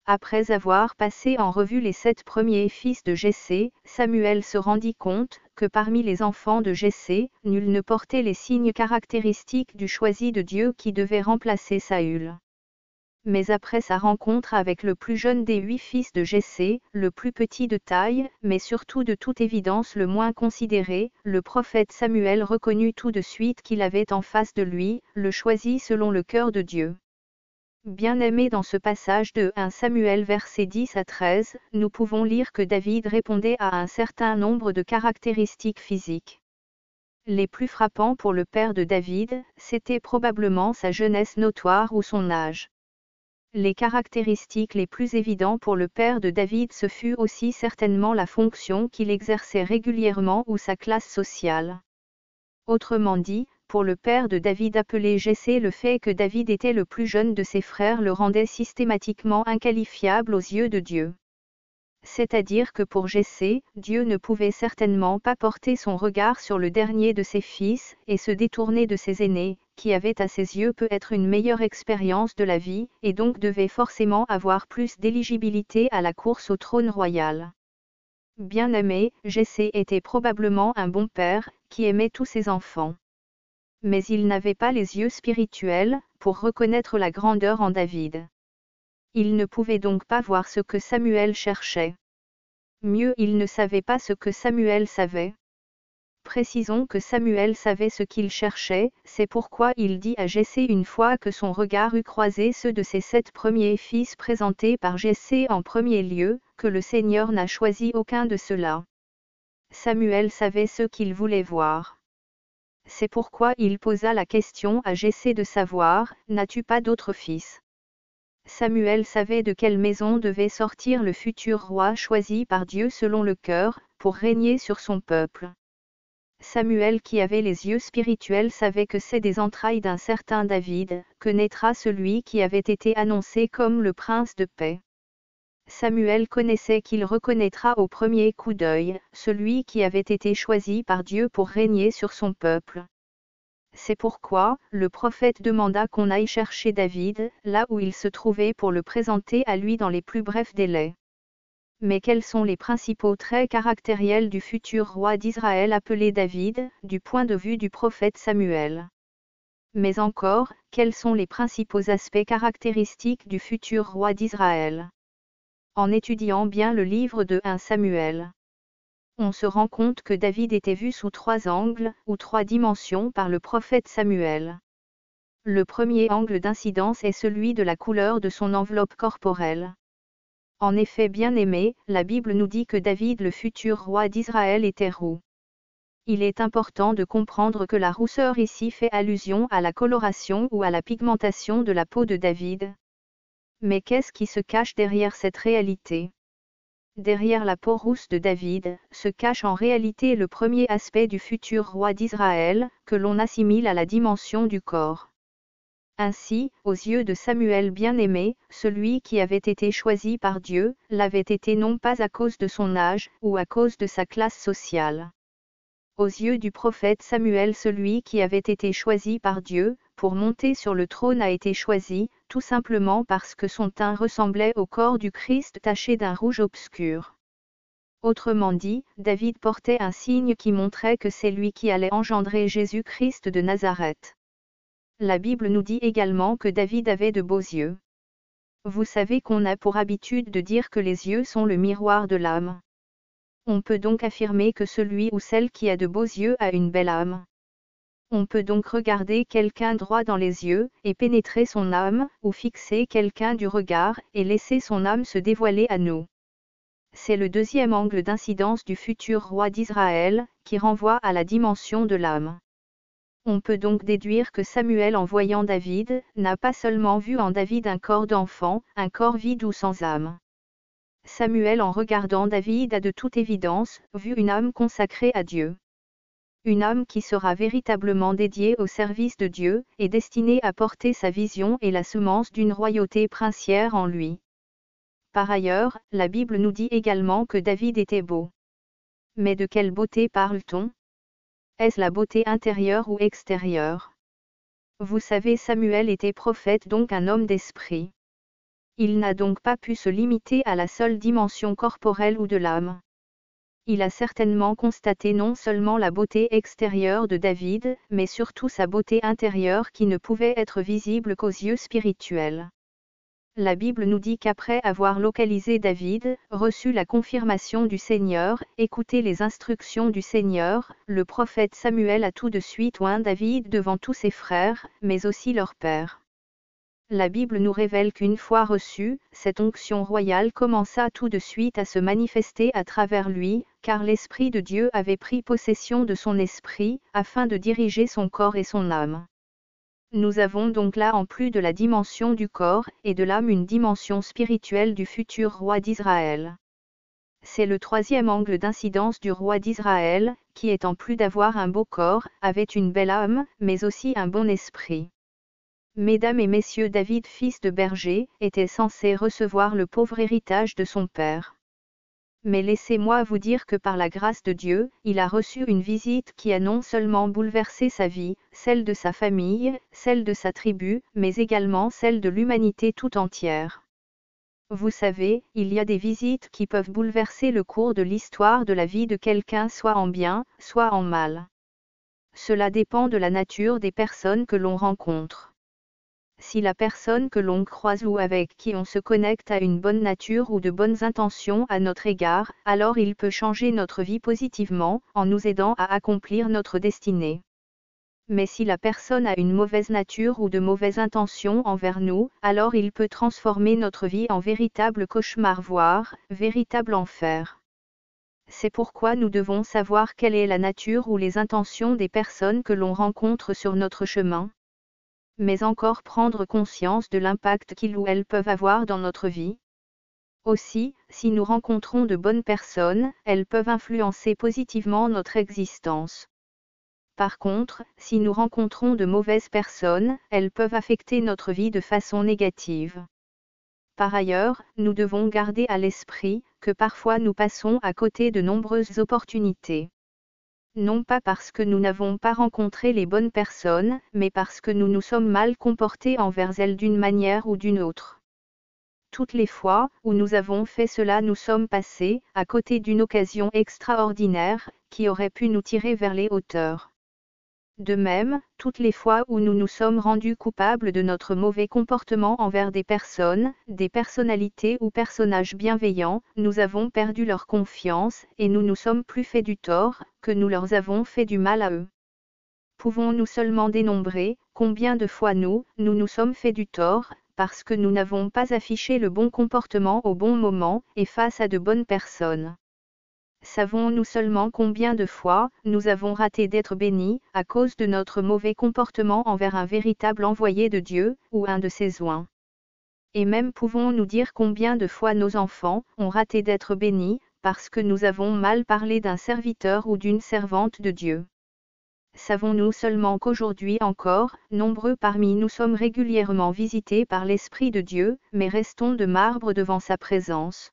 Après avoir passé en revue les 7 premiers fils de Jessé, Samuel se rendit compte que parmi les enfants de Jessé, nul ne portait les signes caractéristiques du choisi de Dieu qui devait remplacer Saül. Mais après sa rencontre avec le plus jeune des 8 fils de Jessé, le plus petit de taille, mais surtout de toute évidence le moins considéré, le prophète Samuel reconnut tout de suite qu'il avait en face de lui, le choisi selon le cœur de Dieu. Bien-aimé, dans ce passage de 1 Samuel versets 10 à 13, nous pouvons lire que David répondait à un certain nombre de caractéristiques physiques. Les plus frappants pour le père de David, c'était probablement sa jeunesse notoire ou son âge. Les caractéristiques les plus évidentes pour le père de David ce fut aussi certainement la fonction qu'il exerçait régulièrement ou sa classe sociale. Autrement dit, pour le père de David appelé Jessé, le fait que David était le plus jeune de ses frères le rendait systématiquement inqualifiable aux yeux de Dieu. C'est-à-dire que pour Jessé, Dieu ne pouvait certainement pas porter son regard sur le dernier de ses fils, et se détourner de ses aînés, qui avaient à ses yeux peut-être une meilleure expérience de la vie, et donc devaient forcément avoir plus d'éligibilité à la course au trône royal. Bien-aimé, Jessé était probablement un bon père, qui aimait tous ses enfants. Mais il n'avait pas les yeux spirituels, pour reconnaître la grandeur en David. Il ne pouvait donc pas voir ce que Samuel cherchait. Mieux, il ne savait pas ce que Samuel savait. Précisons que Samuel savait ce qu'il cherchait, c'est pourquoi il dit à Jessé une fois que son regard eut croisé ceux de ses 7 premiers fils présentés par Jessé en premier lieu, que le Seigneur n'a choisi aucun de ceux-là. Samuel savait ce qu'il voulait voir. C'est pourquoi il posa la question à Jessé de savoir, n'as-tu pas d'autres fils ? Samuel savait de quelle maison devait sortir le futur roi choisi par Dieu selon le cœur, pour régner sur son peuple. Samuel qui avait les yeux spirituels savait que c'est des entrailles d'un certain David, que naîtra celui qui avait été annoncé comme le prince de paix. Samuel connaissait qu'il reconnaîtra au premier coup d'œil, celui qui avait été choisi par Dieu pour régner sur son peuple. C'est pourquoi, le prophète demanda qu'on aille chercher David, là où il se trouvait pour le présenter à lui dans les plus brefs délais. Mais quels sont les principaux traits caractériels du futur roi d'Israël appelé David, du point de vue du prophète Samuel ? Mais encore, quels sont les principaux aspects caractéristiques du futur roi d'Israël ? En étudiant bien le livre de 1 Samuel, on se rend compte que David était vu sous 3 angles, ou 3 dimensions par le prophète Samuel. Le premier angle d'incidence est celui de la couleur de son enveloppe corporelle. En effet, bien-aimé, la Bible nous dit que David, le futur roi d'Israël, était roux. Il est important de comprendre que la rousseur ici fait allusion à la coloration ou à la pigmentation de la peau de David. Mais qu'est-ce qui se cache derrière cette réalité ? Derrière la peau rousse de David, se cache en réalité le premier aspect du futur roi d'Israël, que l'on assimile à la dimension du corps. Ainsi, aux yeux de Samuel bien-aimé, celui qui avait été choisi par Dieu, l'avait été non pas à cause de son âge, ou à cause de sa classe sociale. Aux yeux du prophète Samuel, celui qui avait été choisi par Dieu, pour monter sur le trône a été choisi, tout simplement parce que son teint ressemblait au corps du Christ taché d'un rouge obscur. Autrement dit, David portait un signe qui montrait que c'est lui qui allait engendrer Jésus-Christ de Nazareth. La Bible nous dit également que David avait de beaux yeux. Vous savez qu'on a pour habitude de dire que les yeux sont le miroir de l'âme. On peut donc affirmer que celui ou celle qui a de beaux yeux a une belle âme. On peut donc regarder quelqu'un droit dans les yeux, et pénétrer son âme, ou fixer quelqu'un du regard, et laisser son âme se dévoiler à nous. C'est le deuxième angle d'incidence du futur roi d'Israël, qui renvoie à la dimension de l'âme. On peut donc déduire que Samuel, en voyant David, n'a pas seulement vu en David un corps d'enfant, un corps vide ou sans âme. Samuel, en regardant David, a de toute évidence vu une âme consacrée à Dieu. Une âme qui sera véritablement dédiée au service de Dieu, et destinée à porter sa vision et la semence d'une royauté princière en lui. Par ailleurs, la Bible nous dit également que David était beau. Mais de quelle beauté parle-t-on ? Est-ce la beauté intérieure ou extérieure ? Vous savez, Samuel était prophète, donc un homme d'esprit. Il n'a donc pas pu se limiter à la seule dimension corporelle ou de l'âme. Il a certainement constaté non seulement la beauté extérieure de David, mais surtout sa beauté intérieure qui ne pouvait être visible qu'aux yeux spirituels. La Bible nous dit qu'après avoir localisé David, reçu la confirmation du Seigneur, écouté les instructions du Seigneur, le prophète Samuel a tout de suite oint David devant tous ses frères, mais aussi leur père. La Bible nous révèle qu'une fois reçue, cette onction royale commença tout de suite à se manifester à travers lui, car l'Esprit de Dieu avait pris possession de son esprit, afin de diriger son corps et son âme. Nous avons donc là, en plus de la dimension du corps et de l'âme, une dimension spirituelle du futur roi d'Israël. C'est le troisième angle d'incidence du roi d'Israël, qui en plus d'avoir un beau corps, avait une belle âme, mais aussi un bon esprit. Mesdames et messieurs, David, fils de berger, était censé recevoir le pauvre héritage de son père. Mais laissez-moi vous dire que par la grâce de Dieu, il a reçu une visite qui a non seulement bouleversé sa vie, celle de sa famille, celle de sa tribu, mais également celle de l'humanité tout entière. Vous savez, il y a des visites qui peuvent bouleverser le cours de l'histoire de la vie de quelqu'un, soit en bien, soit en mal. Cela dépend de la nature des personnes que l'on rencontre. Si la personne que l'on croise ou avec qui on se connecte a une bonne nature ou de bonnes intentions à notre égard, alors il peut changer notre vie positivement, en nous aidant à accomplir notre destinée. Mais si la personne a une mauvaise nature ou de mauvaises intentions envers nous, alors il peut transformer notre vie en véritable cauchemar, voire véritable enfer. C'est pourquoi nous devons savoir quelle est la nature ou les intentions des personnes que l'on rencontre sur notre chemin, mais encore prendre conscience de l'impact qu'ils ou elles peuvent avoir dans notre vie. Aussi, si nous rencontrons de bonnes personnes, elles peuvent influencer positivement notre existence. Par contre, si nous rencontrons de mauvaises personnes, elles peuvent affecter notre vie de façon négative. Par ailleurs, nous devons garder à l'esprit que parfois nous passons à côté de nombreuses opportunités. Non pas parce que nous n'avons pas rencontré les bonnes personnes, mais parce que nous nous sommes mal comportés envers elles d'une manière ou d'une autre. Toutes les fois où nous avons fait cela, nous sommes passés à côté d'une occasion extraordinaire, qui aurait pu nous tirer vers les hauteurs. De même, toutes les fois où nous nous sommes rendus coupables de notre mauvais comportement envers des personnes, des personnalités ou personnages bienveillants, nous avons perdu leur confiance, et nous nous sommes plus fait du tort, que nous leur avons fait du mal à eux. Pouvons-nous seulement dénombrer combien de fois nous nous sommes fait du tort, parce que nous n'avons pas affiché le bon comportement au bon moment, et face à de bonnes personnes? Savons-nous seulement combien de fois nous avons raté d'être bénis, à cause de notre mauvais comportement envers un véritable envoyé de Dieu, ou un de ses oints? Et même pouvons-nous dire combien de fois nos enfants ont raté d'être bénis, parce que nous avons mal parlé d'un serviteur ou d'une servante de Dieu? Savons-nous seulement qu'aujourd'hui encore, nombreux parmi nous sommes régulièrement visités par l'Esprit de Dieu, mais restons de marbre devant sa présence?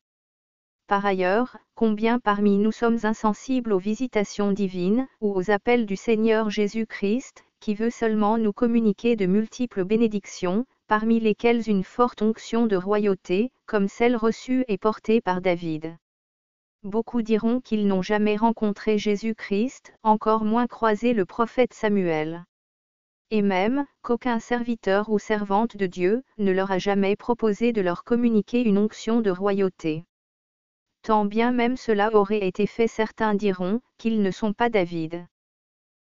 Par ailleurs, combien parmi nous sommes insensibles aux visitations divines, ou aux appels du Seigneur Jésus-Christ, qui veut seulement nous communiquer de multiples bénédictions, parmi lesquelles une forte onction de royauté, comme celle reçue et portée par David. Beaucoup diront qu'ils n'ont jamais rencontré Jésus-Christ, encore moins croisé le prophète Samuel. Et même, qu'aucun serviteur ou servante de Dieu ne leur a jamais proposé de leur communiquer une onction de royauté. Tant bien même cela aurait été fait, certains diront qu'ils ne sont pas David.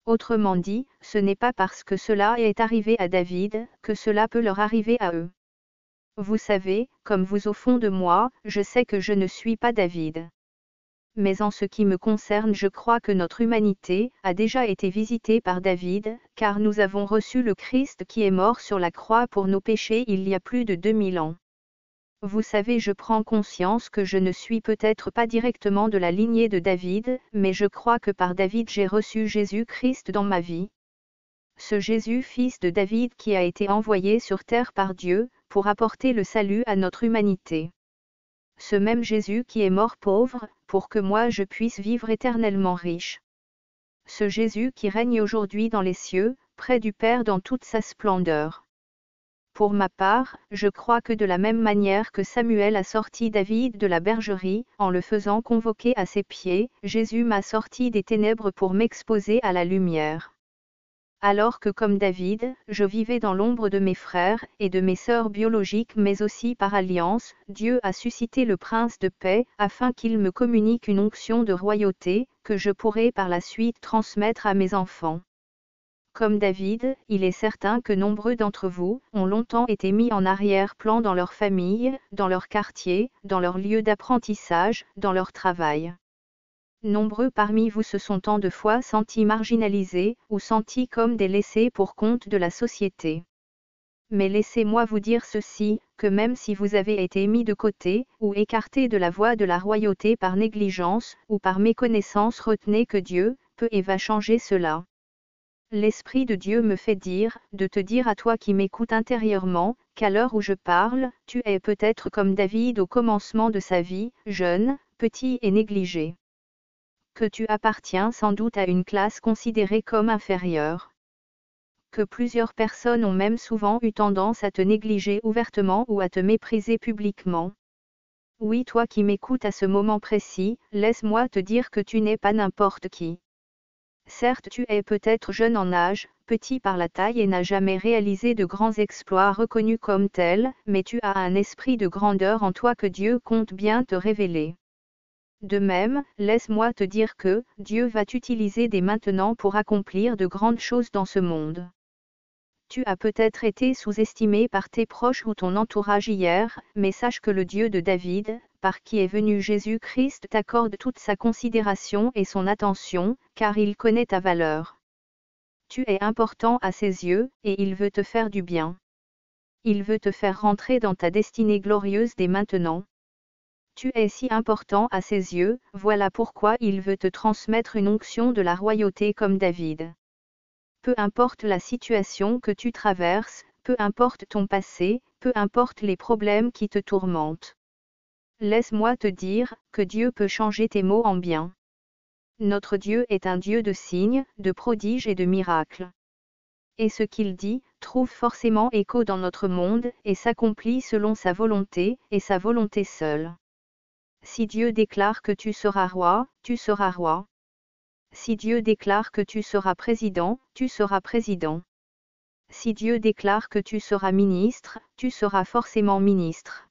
Autrement dit, ce n'est pas parce que cela est arrivé à David que cela peut leur arriver à eux. Vous savez, comme vous au fond de moi, je sais que je ne suis pas David. Mais en ce qui me concerne, je crois que notre humanité a déjà été visitée par David, car nous avons reçu le Christ qui est mort sur la croix pour nos péchés il y a plus de 2000 ans. Vous savez, je prends conscience que je ne suis peut-être pas directement de la lignée de David, mais je crois que par David j'ai reçu Jésus-Christ dans ma vie. Ce Jésus, fils de David, qui a été envoyé sur terre par Dieu, pour apporter le salut à notre humanité. Ce même Jésus qui est mort pauvre, pour que moi je puisse vivre éternellement riche. Ce Jésus qui règne aujourd'hui dans les cieux, près du Père dans toute sa splendeur. Pour ma part, je crois que de la même manière que Samuel a sorti David de la bergerie, en le faisant convoquer à ses pieds, Jésus m'a sorti des ténèbres pour m'exposer à la lumière. Alors que comme David, je vivais dans l'ombre de mes frères et de mes sœurs biologiques, mais aussi par alliance, Dieu a suscité le Prince de paix, afin qu'il me communique une onction de royauté, que je pourrai par la suite transmettre à mes enfants. Comme David, il est certain que nombreux d'entre vous ont longtemps été mis en arrière-plan dans leur famille, dans leur quartier, dans leur lieu d'apprentissage, dans leur travail. Nombreux parmi vous se sont tant de fois sentis marginalisés, ou sentis comme des laissés pour compte de la société. Mais laissez-moi vous dire ceci, que même si vous avez été mis de côté, ou écarté de la voie de la royauté par négligence, ou par méconnaissance, retenez que Dieu peut et va changer cela. L'Esprit de Dieu me fait dire, de te dire à toi qui m'écoutes intérieurement, qu'à l'heure où je parle, tu es peut-être comme David au commencement de sa vie, jeune, petit et négligé. Que tu appartiens sans doute à une classe considérée comme inférieure. Que plusieurs personnes ont même souvent eu tendance à te négliger ouvertement ou à te mépriser publiquement. Oui, toi qui m'écoutes à ce moment précis, laisse-moi te dire que tu n'es pas n'importe qui. Certes, tu es peut-être jeune en âge, petit par la taille et n'as jamais réalisé de grands exploits reconnus comme tels, mais tu as un esprit de grandeur en toi que Dieu compte bien te révéler. De même, laisse-moi te dire que Dieu va t'utiliser dès maintenant pour accomplir de grandes choses dans ce monde. Tu as peut-être été sous-estimé par tes proches ou ton entourage hier, mais sache que le Dieu de David, par qui est venu Jésus-Christ, t'accorde toute sa considération et son attention, car il connaît ta valeur. Tu es important à ses yeux, et il veut te faire du bien. Il veut te faire rentrer dans ta destinée glorieuse dès maintenant. Tu es si important à ses yeux, voilà pourquoi il veut te transmettre une onction de la royauté comme David. Peu importe la situation que tu traverses, peu importe ton passé, peu importe les problèmes qui te tourmentent. Laisse-moi te dire que Dieu peut changer tes maux en bien. Notre Dieu est un Dieu de signes, de prodiges et de miracles. Et ce qu'il dit, trouve forcément écho dans notre monde, et s'accomplit selon sa volonté, et sa volonté seule. Si Dieu déclare que tu seras roi, tu seras roi. Si Dieu déclare que tu seras président, tu seras président. Si Dieu déclare que tu seras ministre, tu seras forcément ministre.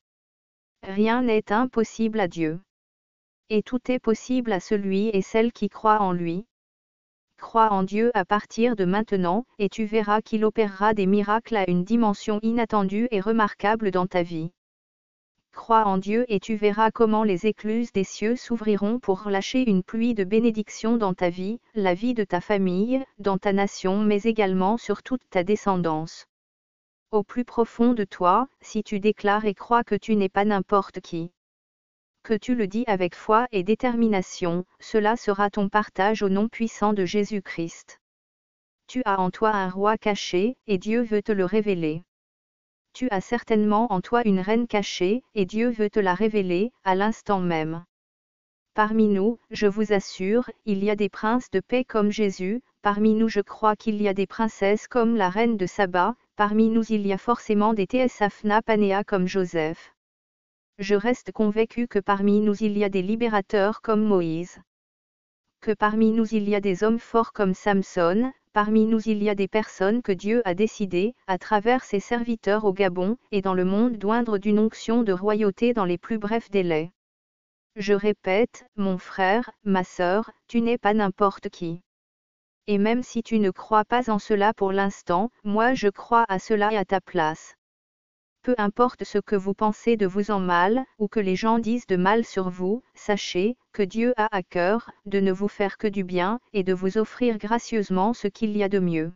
Rien n'est impossible à Dieu. Et tout est possible à celui et celle qui croit en lui. Crois en Dieu à partir de maintenant, et tu verras qu'il opérera des miracles à une dimension inattendue et remarquable dans ta vie. Crois en Dieu et tu verras comment les écluses des cieux s'ouvriront pour relâcher une pluie de bénédictions dans ta vie, la vie de ta famille, dans ta nation mais également sur toute ta descendance. Au plus profond de toi, si tu déclares et crois que tu n'es pas n'importe qui. Que tu le dis avec foi et détermination, cela sera ton partage au nom puissant de Jésus-Christ. Tu as en toi un roi caché, et Dieu veut te le révéler. Tu as certainement en toi une reine cachée, et Dieu veut te la révéler, à l'instant même. Parmi nous, je vous assure, il y a des princes de paix comme Jésus, parmi nous je crois qu'il y a des princesses comme la reine de Saba, parmi nous il y a forcément des Tsafna Panéa comme Joseph. Je reste convaincu que parmi nous il y a des libérateurs comme Moïse. Que parmi nous il y a des hommes forts comme Samson, parmi nous il y a des personnes que Dieu a décidé, à travers ses serviteurs au Gabon et dans le monde d'oindre d'une onction de royauté dans les plus brefs délais. Je répète, mon frère, ma sœur, tu n'es pas n'importe qui. Et même si tu ne crois pas en cela pour l'instant, moi je crois à cela et à ta place. Peu importe ce que vous pensez de vous en mal, ou que les gens disent de mal sur vous, sachez que Dieu a à cœur de ne vous faire que du bien, et de vous offrir gracieusement ce qu'il y a de mieux.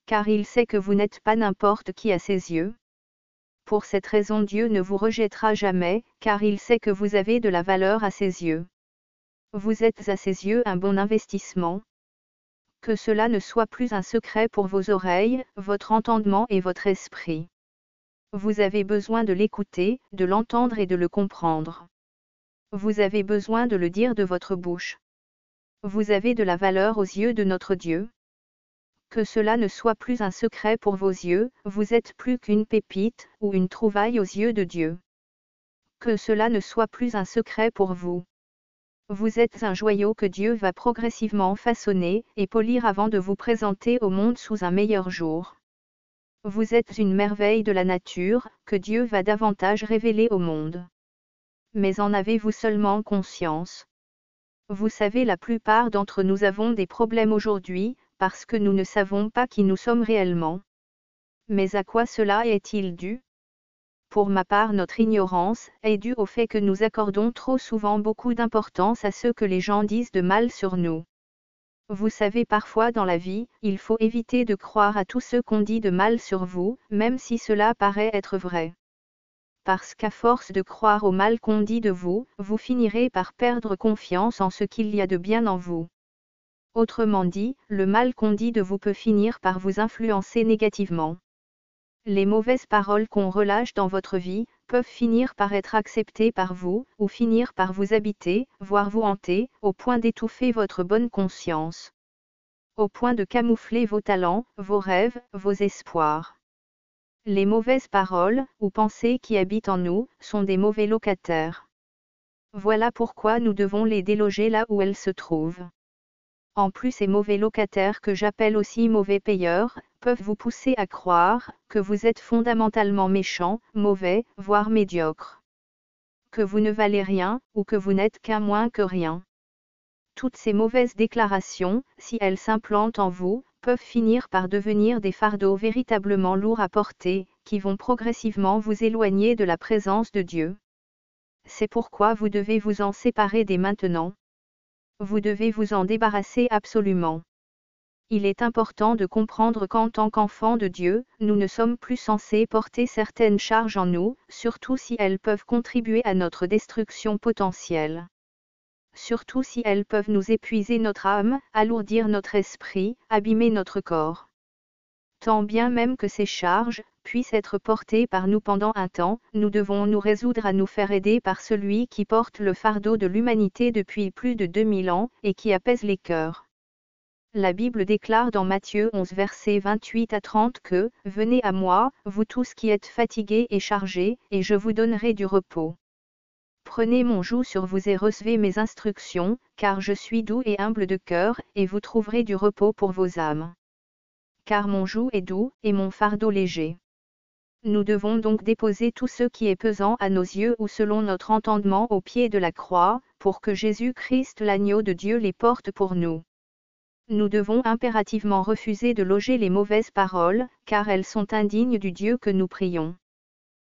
Car il sait que vous n'êtes pas n'importe qui à ses yeux. Pour cette raison Dieu ne vous rejettera jamais, car il sait que vous avez de la valeur à ses yeux. Vous êtes à ses yeux un bon investissement. Que cela ne soit plus un secret pour vos oreilles, votre entendement et votre esprit. Vous avez besoin de l'écouter, de l'entendre et de le comprendre. Vous avez besoin de le dire de votre bouche. Vous avez de la valeur aux yeux de notre Dieu. Que cela ne soit plus un secret pour vos yeux, vous êtes plus qu'une pépite, ou une trouvaille aux yeux de Dieu. Que cela ne soit plus un secret pour vous. Vous êtes un joyau que Dieu va progressivement façonner et polir avant de vous présenter au monde sous un meilleur jour. Vous êtes une merveille de la nature, que Dieu va davantage révéler au monde. Mais en avez-vous seulement conscience? Vous savez, la plupart d'entre nous avons des problèmes aujourd'hui, parce que nous ne savons pas qui nous sommes réellement. Mais à quoi cela est-il dû? Pour ma part, notre ignorance est due au fait que nous accordons trop souvent beaucoup d'importance à ce que les gens disent de mal sur nous. Vous savez, parfois dans la vie, il faut éviter de croire à tout ce qu'on dit de mal sur vous, même si cela paraît être vrai. Parce qu'à force de croire au mal qu'on dit de vous, vous finirez par perdre confiance en ce qu'il y a de bien en vous. Autrement dit, le mal qu'on dit de vous peut finir par vous influencer négativement. Les mauvaises paroles qu'on relâche dans votre vie, peuvent finir par être acceptées par vous, ou finir par vous habiter, voire vous hanter, au point d'étouffer votre bonne conscience. Au point de camoufler vos talents, vos rêves, vos espoirs. Les mauvaises paroles, ou pensées qui habitent en nous, sont des mauvais locataires. Voilà pourquoi nous devons les déloger là où elles se trouvent. En plus, ces mauvais locataires, que j'appelle aussi mauvais payeurs, peuvent vous pousser à croire que vous êtes fondamentalement méchant, mauvais, voire médiocre. Que vous ne valez rien, ou que vous n'êtes qu'un moins que rien. Toutes ces mauvaises déclarations, si elles s'implantent en vous, peuvent finir par devenir des fardeaux véritablement lourds à porter, qui vont progressivement vous éloigner de la présence de Dieu. C'est pourquoi vous devez vous en séparer dès maintenant. Vous devez vous en débarrasser absolument. Il est important de comprendre qu'en tant qu'enfants de Dieu, nous ne sommes plus censés porter certaines charges en nous, surtout si elles peuvent contribuer à notre destruction potentielle. Surtout si elles peuvent nous épuiser notre âme, alourdir notre esprit, abîmer notre corps. Tant bien même que ces charges puissent être portées par nous pendant un temps, nous devons nous résoudre à nous faire aider par celui qui porte le fardeau de l'humanité depuis plus de 2000 ans, et qui apaise les cœurs. La Bible déclare dans Matthieu 11 versets 28 à 30 que « Venez à moi, vous tous qui êtes fatigués et chargés, et je vous donnerai du repos. Prenez mon joug sur vous et recevez mes instructions, car je suis doux et humble de cœur, et vous trouverez du repos pour vos âmes. Car mon joug est doux, et mon fardeau léger. » Nous devons donc déposer tout ce qui est pesant à nos yeux ou selon notre entendement au pied de la croix, pour que Jésus-Christ l'agneau de Dieu les porte pour nous. Nous devons impérativement refuser de loger les mauvaises paroles, car elles sont indignes du Dieu que nous prions.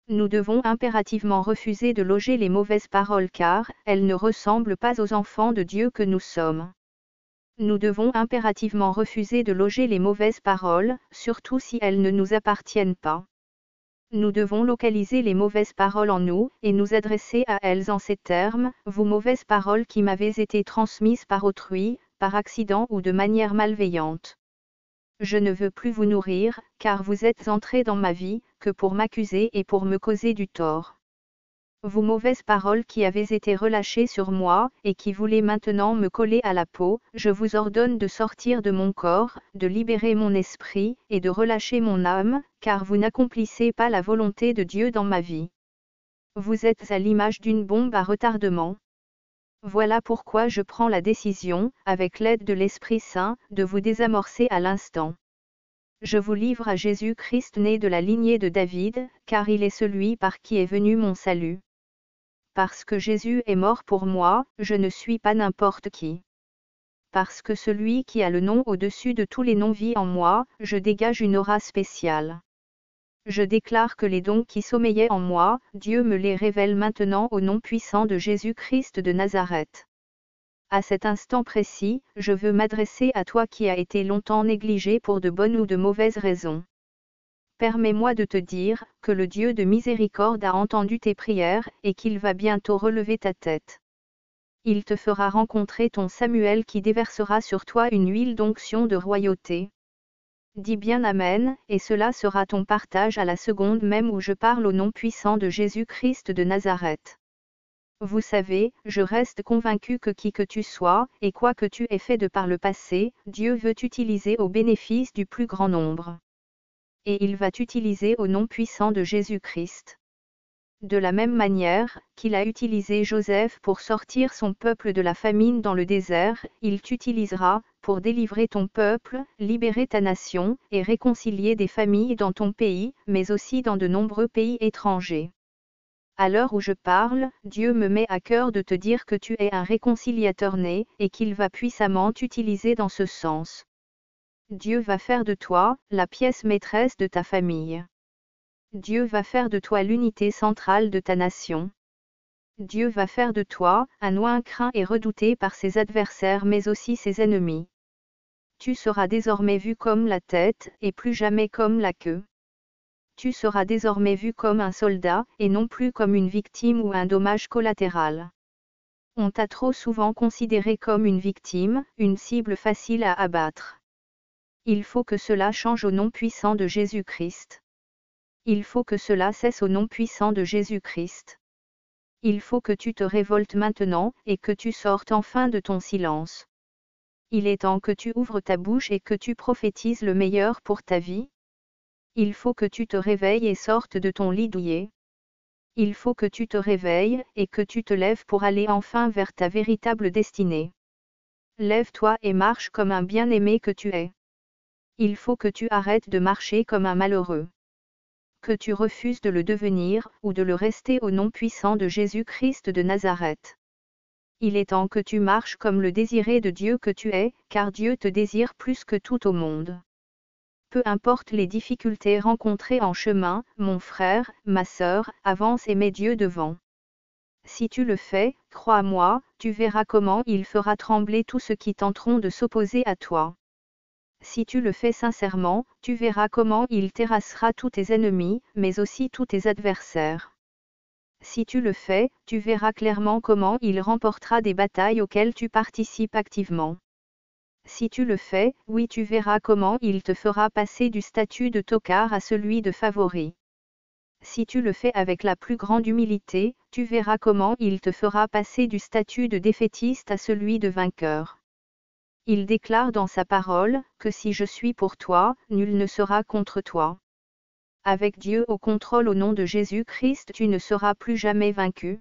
Nous devons impérativement refuser de loger les mauvaises paroles car elles ne ressemblent pas aux enfants de Dieu que nous sommes. Nous devons impérativement refuser de loger les mauvaises paroles, surtout si elles ne nous appartiennent pas. Nous devons localiser les mauvaises paroles en nous, et nous adresser à elles en ces termes, « Vous mauvaises paroles qui m'avez été transmises par autrui, par accident ou de manière malveillante. Je ne veux plus vous nourrir, car vous êtes entrés dans ma vie, que pour m'accuser et pour me causer du tort. Vous mauvaises paroles qui avez été relâchées sur moi, et qui voulez maintenant me coller à la peau, je vous ordonne de sortir de mon corps, de libérer mon esprit, et de relâcher mon âme, car vous n'accomplissez pas la volonté de Dieu dans ma vie. Vous êtes à l'image d'une bombe à retardement. Voilà pourquoi je prends la décision, avec l'aide de l'Esprit Saint, de vous désamorcer à l'instant. Je vous livre à Jésus-Christ né de la lignée de David, car il est celui par qui est venu mon salut. Parce que Jésus est mort pour moi, je ne suis pas n'importe qui. Parce que celui qui a le nom au-dessus de tous les noms vit en moi, je dégage une aura spéciale. Je déclare que les dons qui sommeillaient en moi, Dieu me les révèle maintenant au nom puissant de Jésus-Christ de Nazareth. À cet instant précis, je veux m'adresser à toi qui as été longtemps négligé pour de bonnes ou de mauvaises raisons. Permets-moi de te dire que le Dieu de miséricorde a entendu tes prières et qu'il va bientôt relever ta tête. Il te fera rencontrer ton Samuel qui déversera sur toi une huile d'onction de royauté. Dis bien Amen, et cela sera ton partage à la seconde même où je parle au nom puissant de Jésus-Christ de Nazareth. Vous savez, je reste convaincu que qui que tu sois, et quoi que tu aies fait de par le passé, Dieu veut t'utiliser au bénéfice du plus grand nombre. Et il va t'utiliser au nom puissant de Jésus-Christ. De la même manière qu'il a utilisé Joseph pour sortir son peuple de la famine dans le désert, il t'utilisera pour délivrer ton peuple, libérer ta nation, et réconcilier des familles dans ton pays, mais aussi dans de nombreux pays étrangers. À l'heure où je parle, Dieu me met à cœur de te dire que tu es un réconciliateur né, et qu'il va puissamment t'utiliser dans ce sens. Dieu va faire de toi la pièce maîtresse de ta famille. Dieu va faire de toi l'unité centrale de ta nation. Dieu va faire de toi un oint craint et redouté par ses adversaires mais aussi ses ennemis. tu seras désormais vu comme la tête, et plus jamais comme la queue. Tu seras désormais vu comme un soldat, et non plus comme une victime ou un dommage collatéral. On t'a trop souvent considéré comme une victime, une cible facile à abattre. Il faut que cela change au nom puissant de Jésus-Christ. Il faut que cela cesse au nom puissant de Jésus-Christ. Il faut que tu te révoltes maintenant, et que tu sortes enfin de ton silence. Il est temps que tu ouvres ta bouche et que tu prophétises le meilleur pour ta vie. Il faut que tu te réveilles et sortes de ton lit douillet. Il faut que tu te réveilles, et que tu te lèves pour aller enfin vers ta véritable destinée. Lève-toi et marche comme un bien-aimé que tu es. Il faut que tu arrêtes de marcher comme un malheureux. Que tu refuses de le devenir, ou de le rester au nom puissant de Jésus-Christ de Nazareth. Il est temps que tu marches comme le désiré de Dieu que tu es, car Dieu te désire plus que tout au monde. Peu importe les difficultés rencontrées en chemin, mon frère, ma sœur, avance et mets Dieu devant. Si tu le fais, crois-moi, tu verras comment il fera trembler tous ceux qui tenteront de s'opposer à toi. Si tu le fais sincèrement, tu verras comment il terrassera tous tes ennemis, mais aussi tous tes adversaires. Si tu le fais, tu verras clairement comment il remportera des batailles auxquelles tu participes activement. Si tu le fais, oui, tu verras comment il te fera passer du statut de tocard à celui de favori. Si tu le fais avec la plus grande humilité, tu verras comment il te fera passer du statut de défaitiste à celui de vainqueur. Il déclare dans sa parole, que si je suis pour toi, nul ne sera contre toi. Avec Dieu au contrôle au nom de Jésus-Christ, tu ne seras plus jamais vaincu.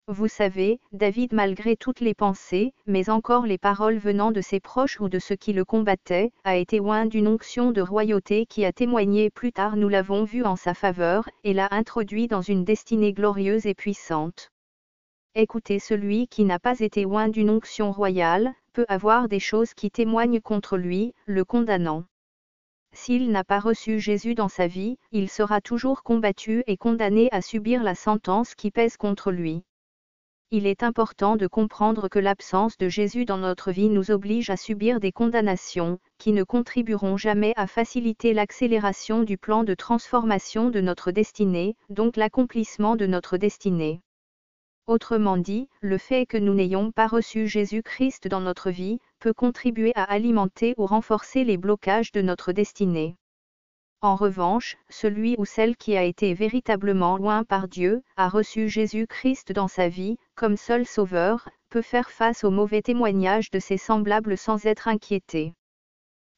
Vous savez, David malgré toutes les pensées, mais encore les paroles venant de ses proches ou de ceux qui le combattaient, a été oint d'une onction de royauté qui a témoigné plus tard, nous l'avons vu en sa faveur, et l'a introduit dans une destinée glorieuse et puissante. Écoutez, celui qui n'a pas été oint d'une onction royale, peut avoir des choses qui témoignent contre lui, le condamnant. S'il n'a pas reçu Jésus dans sa vie, il sera toujours combattu et condamné à subir la sentence qui pèse contre lui. Il est important de comprendre que l'absence de Jésus dans notre vie nous oblige à subir des condamnations, qui ne contribueront jamais à faciliter l'accélération du plan de transformation de notre destinée, donc l'accomplissement de notre destinée. Autrement dit, le fait que nous n'ayons pas reçu Jésus-Christ dans notre vie, peut contribuer à alimenter ou renforcer les blocages de notre destinée. En revanche, celui ou celle qui a été véritablement loin par Dieu, a reçu Jésus-Christ dans sa vie, comme seul sauveur, peut faire face aux mauvais témoignages de ses semblables sans être inquiété.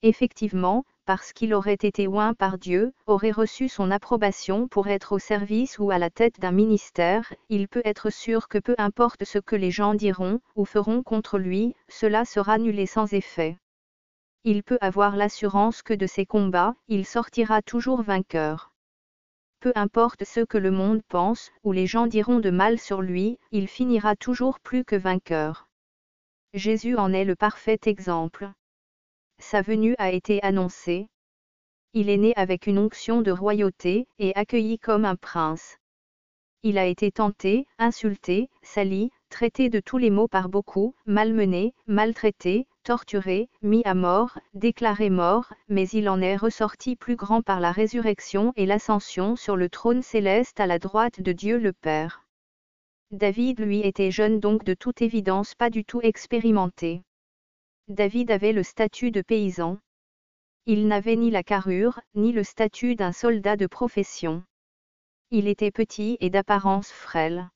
Effectivement, parce qu'il aurait été oint par Dieu, aurait reçu son approbation pour être au service ou à la tête d'un ministère, il peut être sûr que peu importe ce que les gens diront, ou feront contre lui, cela sera nul et sans effet. Il peut avoir l'assurance que de ses combats, il sortira toujours vainqueur. Peu importe ce que le monde pense, ou les gens diront de mal sur lui, il finira toujours plus que vainqueur. Jésus en est le parfait exemple. Sa venue a été annoncée. Il est né avec une onction de royauté, et accueilli comme un prince. Il a été tenté, insulté, sali, traité de tous les maux par beaucoup, malmené, maltraité, torturé, mis à mort, déclaré mort, mais il en est ressorti plus grand par la résurrection et l'ascension sur le trône céleste à la droite de Dieu le Père. David lui était jeune, donc de toute évidence pas du tout expérimenté. David avait le statut de paysan. Il n'avait ni la carrure, ni le statut d'un soldat de profession. Il était petit et d'apparence frêle.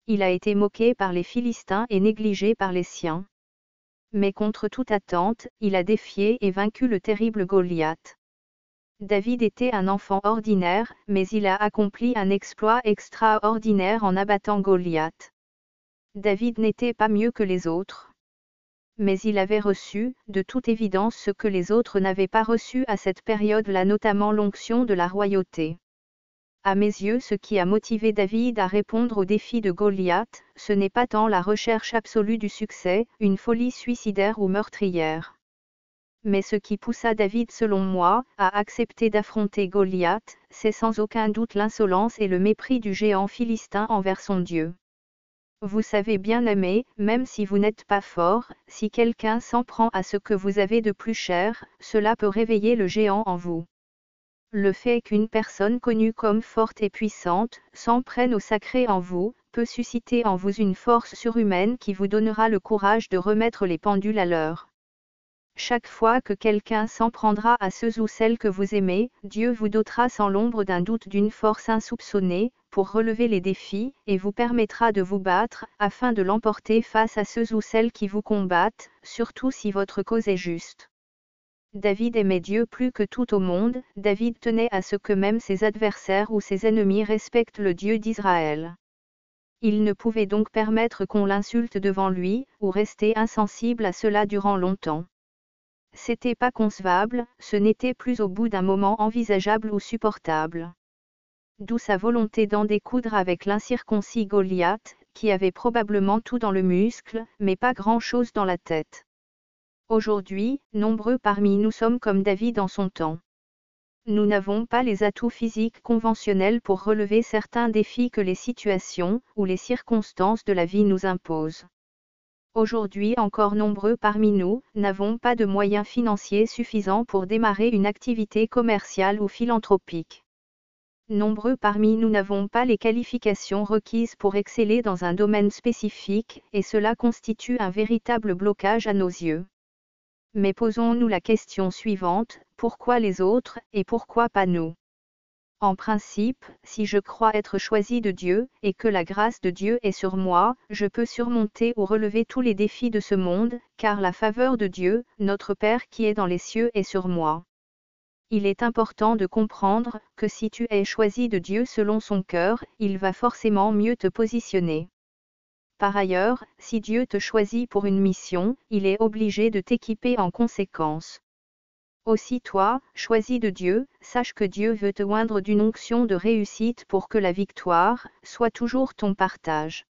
Il a été moqué par les Philistins et négligé par les siens. Mais contre toute attente, il a défié et vaincu le terrible Goliath. David était un enfant ordinaire, mais il a accompli un exploit extraordinaire en abattant Goliath. David n'était pas mieux que les autres. Mais il avait reçu, de toute évidence, ce que les autres n'avaient pas reçu à cette période-là, notamment l'onction de la royauté. À mes yeux, ce qui a motivé David à répondre au défi de Goliath, ce n'est pas tant la recherche absolue du succès, une folie suicidaire ou meurtrière. Mais ce qui poussa David, selon moi, à accepter d'affronter Goliath, c'est sans aucun doute l'insolence et le mépris du géant philistin envers son Dieu. Vous savez bien aimer, même si vous n'êtes pas fort, si quelqu'un s'en prend à ce que vous avez de plus cher, cela peut réveiller le géant en vous. Le fait qu'une personne connue comme forte et puissante s'en prenne au sacré en vous, peut susciter en vous une force surhumaine qui vous donnera le courage de remettre les pendules à l'heure. Chaque fois que quelqu'un s'en prendra à ceux ou celles que vous aimez, Dieu vous dotera sans l'ombre d'un doute d'une force insoupçonnée, pour relever les défis, et vous permettra de vous battre, afin de l'emporter face à ceux ou celles qui vous combattent, surtout si votre cause est juste. David aimait Dieu plus que tout au monde, David tenait à ce que même ses adversaires ou ses ennemis respectent le Dieu d'Israël. Il ne pouvait donc permettre qu'on l'insulte devant lui, ou rester insensible à cela durant longtemps. C'était pas concevable, ce n'était plus au bout d'un moment envisageable ou supportable. D'où sa volonté d'en découdre avec l'incirconcis Goliath, qui avait probablement tout dans le muscle, mais pas grand-chose dans la tête. Aujourd'hui, nombreux parmi nous sommes comme David en son temps. Nous n'avons pas les atouts physiques conventionnels pour relever certains défis que les situations ou les circonstances de la vie nous imposent. Aujourd'hui encore nombreux parmi nous n'avons pas de moyens financiers suffisants pour démarrer une activité commerciale ou philanthropique. Nombreux parmi nous n'avons pas les qualifications requises pour exceller dans un domaine spécifique, et cela constitue un véritable blocage à nos yeux. Mais posons-nous la question suivante, pourquoi les autres, et pourquoi pas nous? En principe, si je crois être choisi de Dieu, et que la grâce de Dieu est sur moi, je peux surmonter ou relever tous les défis de ce monde, car la faveur de Dieu, notre Père qui est dans les cieux, est sur moi. Il est important de comprendre que si tu es choisi de Dieu selon son cœur, il va forcément mieux te positionner. Par ailleurs, si Dieu te choisit pour une mission, il est obligé de t'équiper en conséquence. Aussi toi, choisi de Dieu, sache que Dieu veut te oindre d'une onction de réussite pour que la victoire soit toujours ton partage.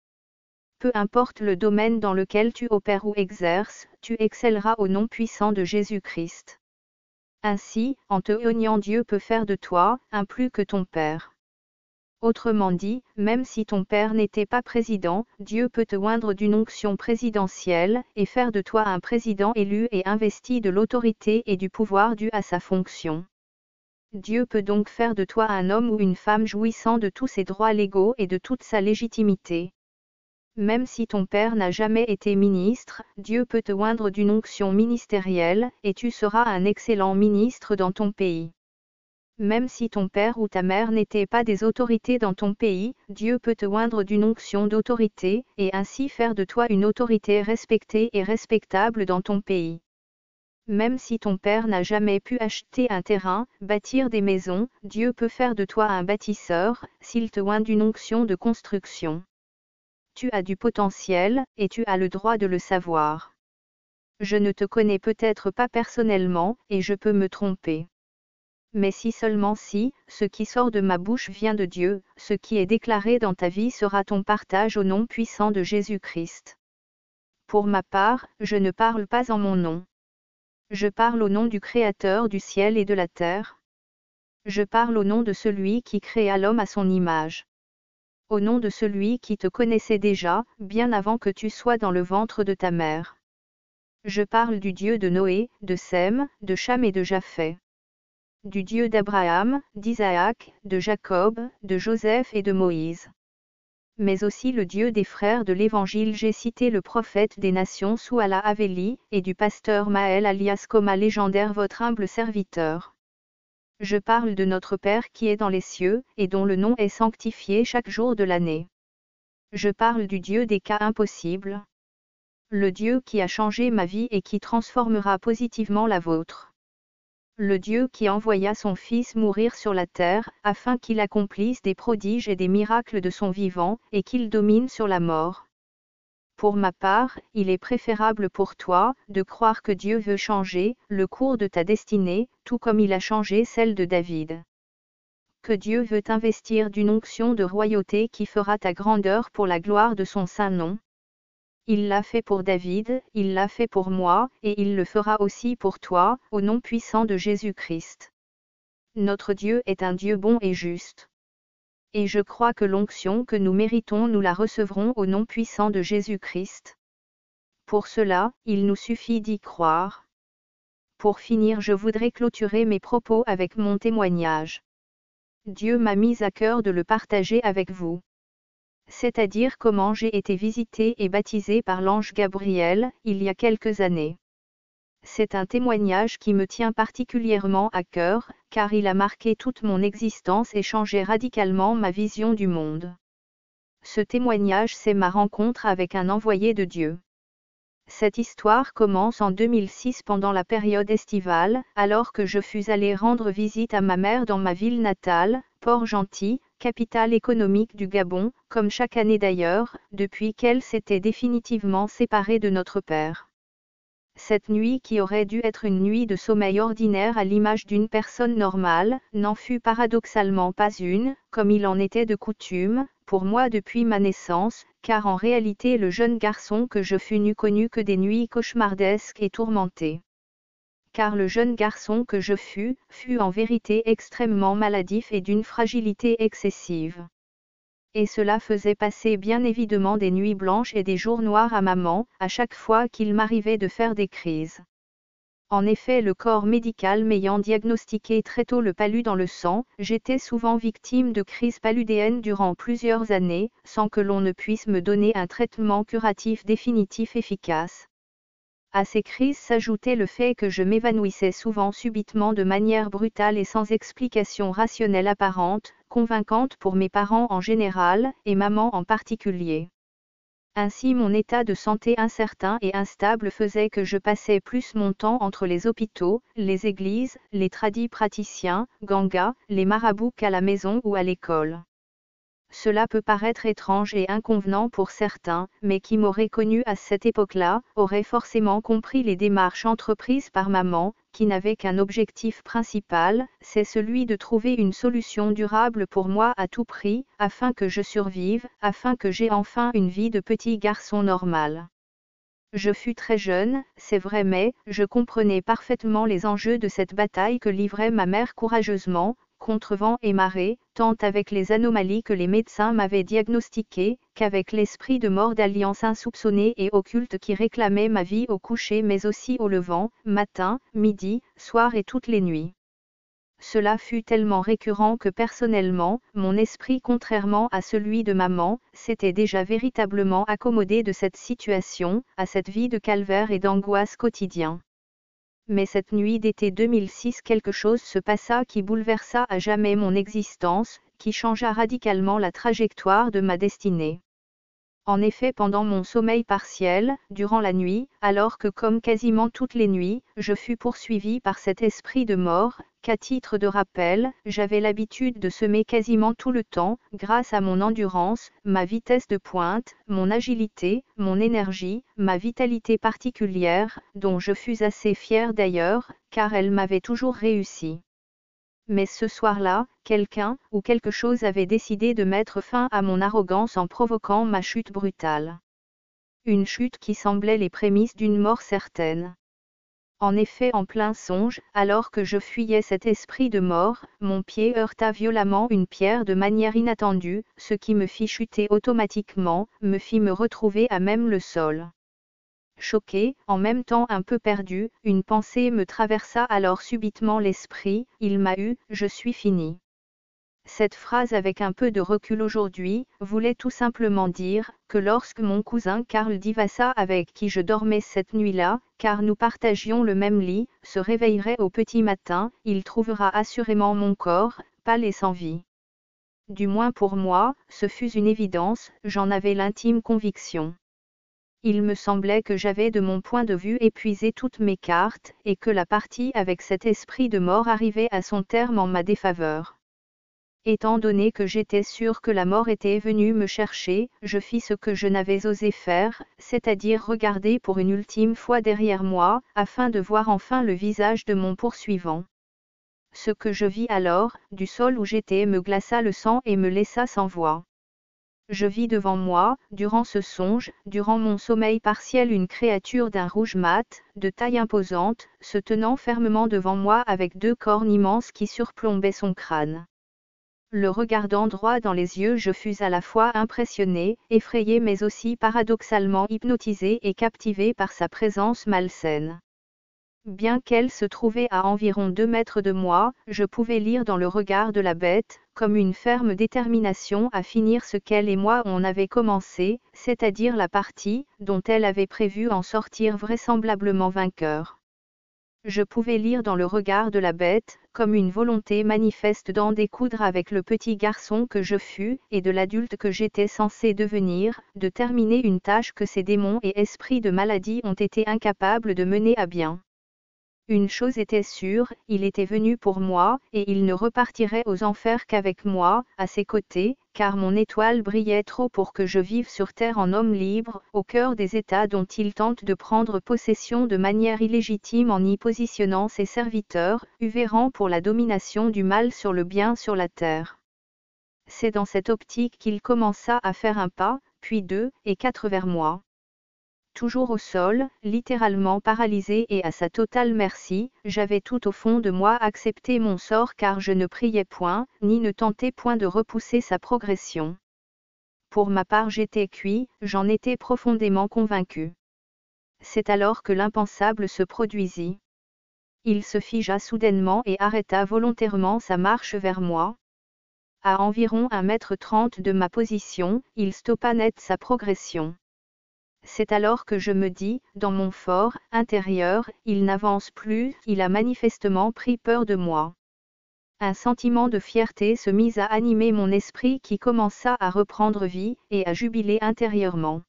Peu importe le domaine dans lequel tu opères ou exerces, tu excelleras au nom puissant de Jésus-Christ. Ainsi, en te honorant, Dieu peut faire de toi un plus que ton Père. Autrement dit, même si ton père n'était pas président, Dieu peut te oindre d'une onction présidentielle, et faire de toi un président élu et investi de l'autorité et du pouvoir dû à sa fonction. Dieu peut donc faire de toi un homme ou une femme jouissant de tous ses droits légaux et de toute sa légitimité. Même si ton père n'a jamais été ministre, Dieu peut te oindre d'une onction ministérielle, et tu seras un excellent ministre dans ton pays. Même si ton père ou ta mère n'étaient pas des autorités dans ton pays, Dieu peut te oindre d'une onction d'autorité, et ainsi faire de toi une autorité respectée et respectable dans ton pays. Même si ton père n'a jamais pu acheter un terrain, bâtir des maisons, Dieu peut faire de toi un bâtisseur, s'il te oint d'une onction de construction. Tu as du potentiel, et tu as le droit de le savoir. Je ne te connais peut-être pas personnellement, et je peux me tromper. Mais si seulement si, ce qui sort de ma bouche vient de Dieu, ce qui est déclaré dans ta vie sera ton partage au nom puissant de Jésus-Christ. Pour ma part, je ne parle pas en mon nom. Je parle au nom du Créateur du ciel et de la terre. Je parle au nom de celui qui créa l'homme à son image. Au nom de celui qui te connaissait déjà, bien avant que tu sois dans le ventre de ta mère. Je parle du Dieu de Noé, de Sem, de Cham et de Japheth. Du Dieu d'Abraham, d'Isaac, de Jacob, de Joseph et de Moïse. Mais aussi le Dieu des frères de l'Évangile. J'ai cité le prophète des nations Souala Aveli, et du pasteur Maël alias Coma légendaire, votre humble serviteur. Je parle de notre Père qui est dans les cieux, et dont le nom est sanctifié chaque jour de l'année. Je parle du Dieu des cas impossibles. Le Dieu qui a changé ma vie et qui transformera positivement la vôtre. Le Dieu qui envoya son Fils mourir sur la terre, afin qu'il accomplisse des prodiges et des miracles de son vivant, et qu'il domine sur la mort. Pour ma part, il est préférable pour toi, de croire que Dieu veut changer le cours de ta destinée, tout comme il a changé celle de David. Que Dieu veut t'investir d'une onction de royauté qui fera ta grandeur pour la gloire de son saint nom. Il l'a fait pour David, il l'a fait pour moi, et il le fera aussi pour toi, au nom puissant de Jésus-Christ. Notre Dieu est un Dieu bon et juste. Et je crois que l'onction que nous méritons nous la recevrons au nom puissant de Jésus-Christ. Pour cela, il nous suffit d'y croire. Pour finir, je voudrais clôturer mes propos avec mon témoignage. Dieu m'a mis à cœur de le partager avec vous. C'est-à-dire comment j'ai été visité et baptisé par l'ange Gabriel, il y a quelques années. C'est un témoignage qui me tient particulièrement à cœur, car il a marqué toute mon existence et changé radicalement ma vision du monde. Ce témoignage, c'est ma rencontre avec un envoyé de Dieu. Cette histoire commence en 2006 pendant la période estivale, alors que je fus allé rendre visite à ma mère dans ma ville natale, Port-Gentil, capitale économique du Gabon, comme chaque année d'ailleurs, depuis qu'elle s'était définitivement séparée de notre père. Cette nuit qui aurait dû être une nuit de sommeil ordinaire à l'image d'une personne normale, n'en fut paradoxalement pas une, comme il en était de coutume, pour moi depuis ma naissance, car en réalité le jeune garçon que je fus n'eut connu que des nuits cauchemardesques et tourmentées. Car le jeune garçon que je fus en vérité extrêmement maladif et d'une fragilité excessive. Et cela faisait passer bien évidemment des nuits blanches et des jours noirs à maman, à chaque fois qu'il m'arrivait de faire des crises. En effet, le corps médical m'ayant diagnostiqué très tôt le palud dans le sang, j'étais souvent victime de crises paludéennes durant plusieurs années, sans que l'on ne puisse me donner un traitement curatif définitif efficace. À ces crises s'ajoutait le fait que je m'évanouissais souvent subitement de manière brutale et sans explication rationnelle apparente, convaincante pour mes parents en général, et maman en particulier. Ainsi mon état de santé incertain et instable faisait que je passais plus mon temps entre les hôpitaux, les églises, les tradis praticiens, gangas, les marabouts qu'à la maison ou à l'école. Cela peut paraître étrange et inconvenant pour certains, mais qui m'auraient connu à cette époque-là, auraient forcément compris les démarches entreprises par maman, qui n'avait qu'un objectif principal, c'est celui de trouver une solution durable pour moi à tout prix, afin que je survive, afin que j'aie enfin une vie de petit garçon normal. Je fus très jeune, c'est vrai, mais je comprenais parfaitement les enjeux de cette bataille que livrait ma mère courageusement, contre vent et marée, tant avec les anomalies que les médecins m'avaient diagnostiquées, qu'avec l'esprit de mort d'alliance insoupçonnée et occulte qui réclamait ma vie au coucher mais aussi au levant, matin, midi, soir et toutes les nuits. Cela fut tellement récurrent que personnellement, mon esprit, contrairement à celui de maman, s'était déjà véritablement accommodé de cette situation, à cette vie de calvaire et d'angoisse quotidien. Mais cette nuit d'été 2006, quelque chose se passa qui bouleversa à jamais mon existence, qui changea radicalement la trajectoire de ma destinée. En effet, pendant mon sommeil partiel, durant la nuit, alors que comme quasiment toutes les nuits, je fus poursuivi par cet esprit de mort, qu'à titre de rappel, j'avais l'habitude de semer quasiment tout le temps, grâce à mon endurance, ma vitesse de pointe, mon agilité, mon énergie, ma vitalité particulière, dont je fus assez fier d'ailleurs, car elle m'avait toujours réussi. Mais ce soir-là, quelqu'un ou quelque chose avait décidé de mettre fin à mon arrogance en provoquant ma chute brutale. Une chute qui semblait les prémices d'une mort certaine. En effet, en plein songe, alors que je fuyais cet esprit de mort, mon pied heurta violemment une pierre de manière inattendue, ce qui me fit chuter automatiquement, me fit me retrouver à même le sol. Choqué, en même temps un peu perdu, une pensée me traversa alors subitement l'esprit, il m'a eu, je suis fini. Cette phrase, avec un peu de recul aujourd'hui, voulait tout simplement dire que lorsque mon cousin Karl Divassa, avec qui je dormais cette nuit-là, car nous partagions le même lit, se réveillerait au petit matin, il trouvera assurément mon corps, pâle et sans vie. Du moins pour moi, ce fut une évidence, j'en avais l'intime conviction. Il me semblait que j'avais de mon point de vue épuisé toutes mes cartes, et que la partie avec cet esprit de mort arrivait à son terme en ma défaveur. Étant donné que j'étais sûr que la mort était venue me chercher, je fis ce que je n'avais osé faire, c'est-à-dire regarder pour une ultime fois derrière moi, afin de voir enfin le visage de mon poursuivant. Ce que je vis alors, du sol où j'étais, me glaça le sang et me laissa sans voix. Je vis devant moi, durant ce songe, durant mon sommeil partiel, une créature d'un rouge mat, de taille imposante, se tenant fermement devant moi avec deux cornes immenses qui surplombaient son crâne. Le regardant droit dans les yeux, je fus à la fois impressionné, effrayé mais aussi paradoxalement hypnotisé et captivé par sa présence malsaine. Bien qu'elle se trouvait à environ 2 mètres de moi, je pouvais lire dans le regard de la bête, comme une ferme détermination à finir ce qu'elle et moi on avait commencé, c'est-à-dire la partie, dont elle avait prévu en sortir vraisemblablement vainqueur. Je pouvais lire dans le regard de la bête, comme une volonté manifeste d'en découdre avec le petit garçon que je fus, et de l'adulte que j'étais censé devenir, de terminer une tâche que ces démons et esprits de maladie ont été incapables de mener à bien. Une chose était sûre, il était venu pour moi, et il ne repartirait aux enfers qu'avec moi, à ses côtés, car mon étoile brillait trop pour que je vive sur terre en homme libre, au cœur des États dont il tente de prendre possession de manière illégitime en y positionnant ses serviteurs, œuvrant pour la domination du mal sur le bien sur la terre. C'est dans cette optique qu'il commença à faire un pas, puis 2 et 4 vers moi. Toujours au sol, littéralement paralysé et à sa totale merci, j'avais tout au fond de moi accepté mon sort car je ne priais point, ni ne tentais point de repousser sa progression. Pour ma part j'étais cuit, j'en étais profondément convaincu. C'est alors que l'impensable se produisit. Il se figea soudainement et arrêta volontairement sa marche vers moi. À environ 1,30 m de ma position, il stoppa net sa progression. C'est alors que je me dis, dans mon fort intérieur, il n'avance plus, il a manifestement pris peur de moi. Un sentiment de fierté se mit à animer mon esprit qui commença à reprendre vie, et à jubiler intérieurement.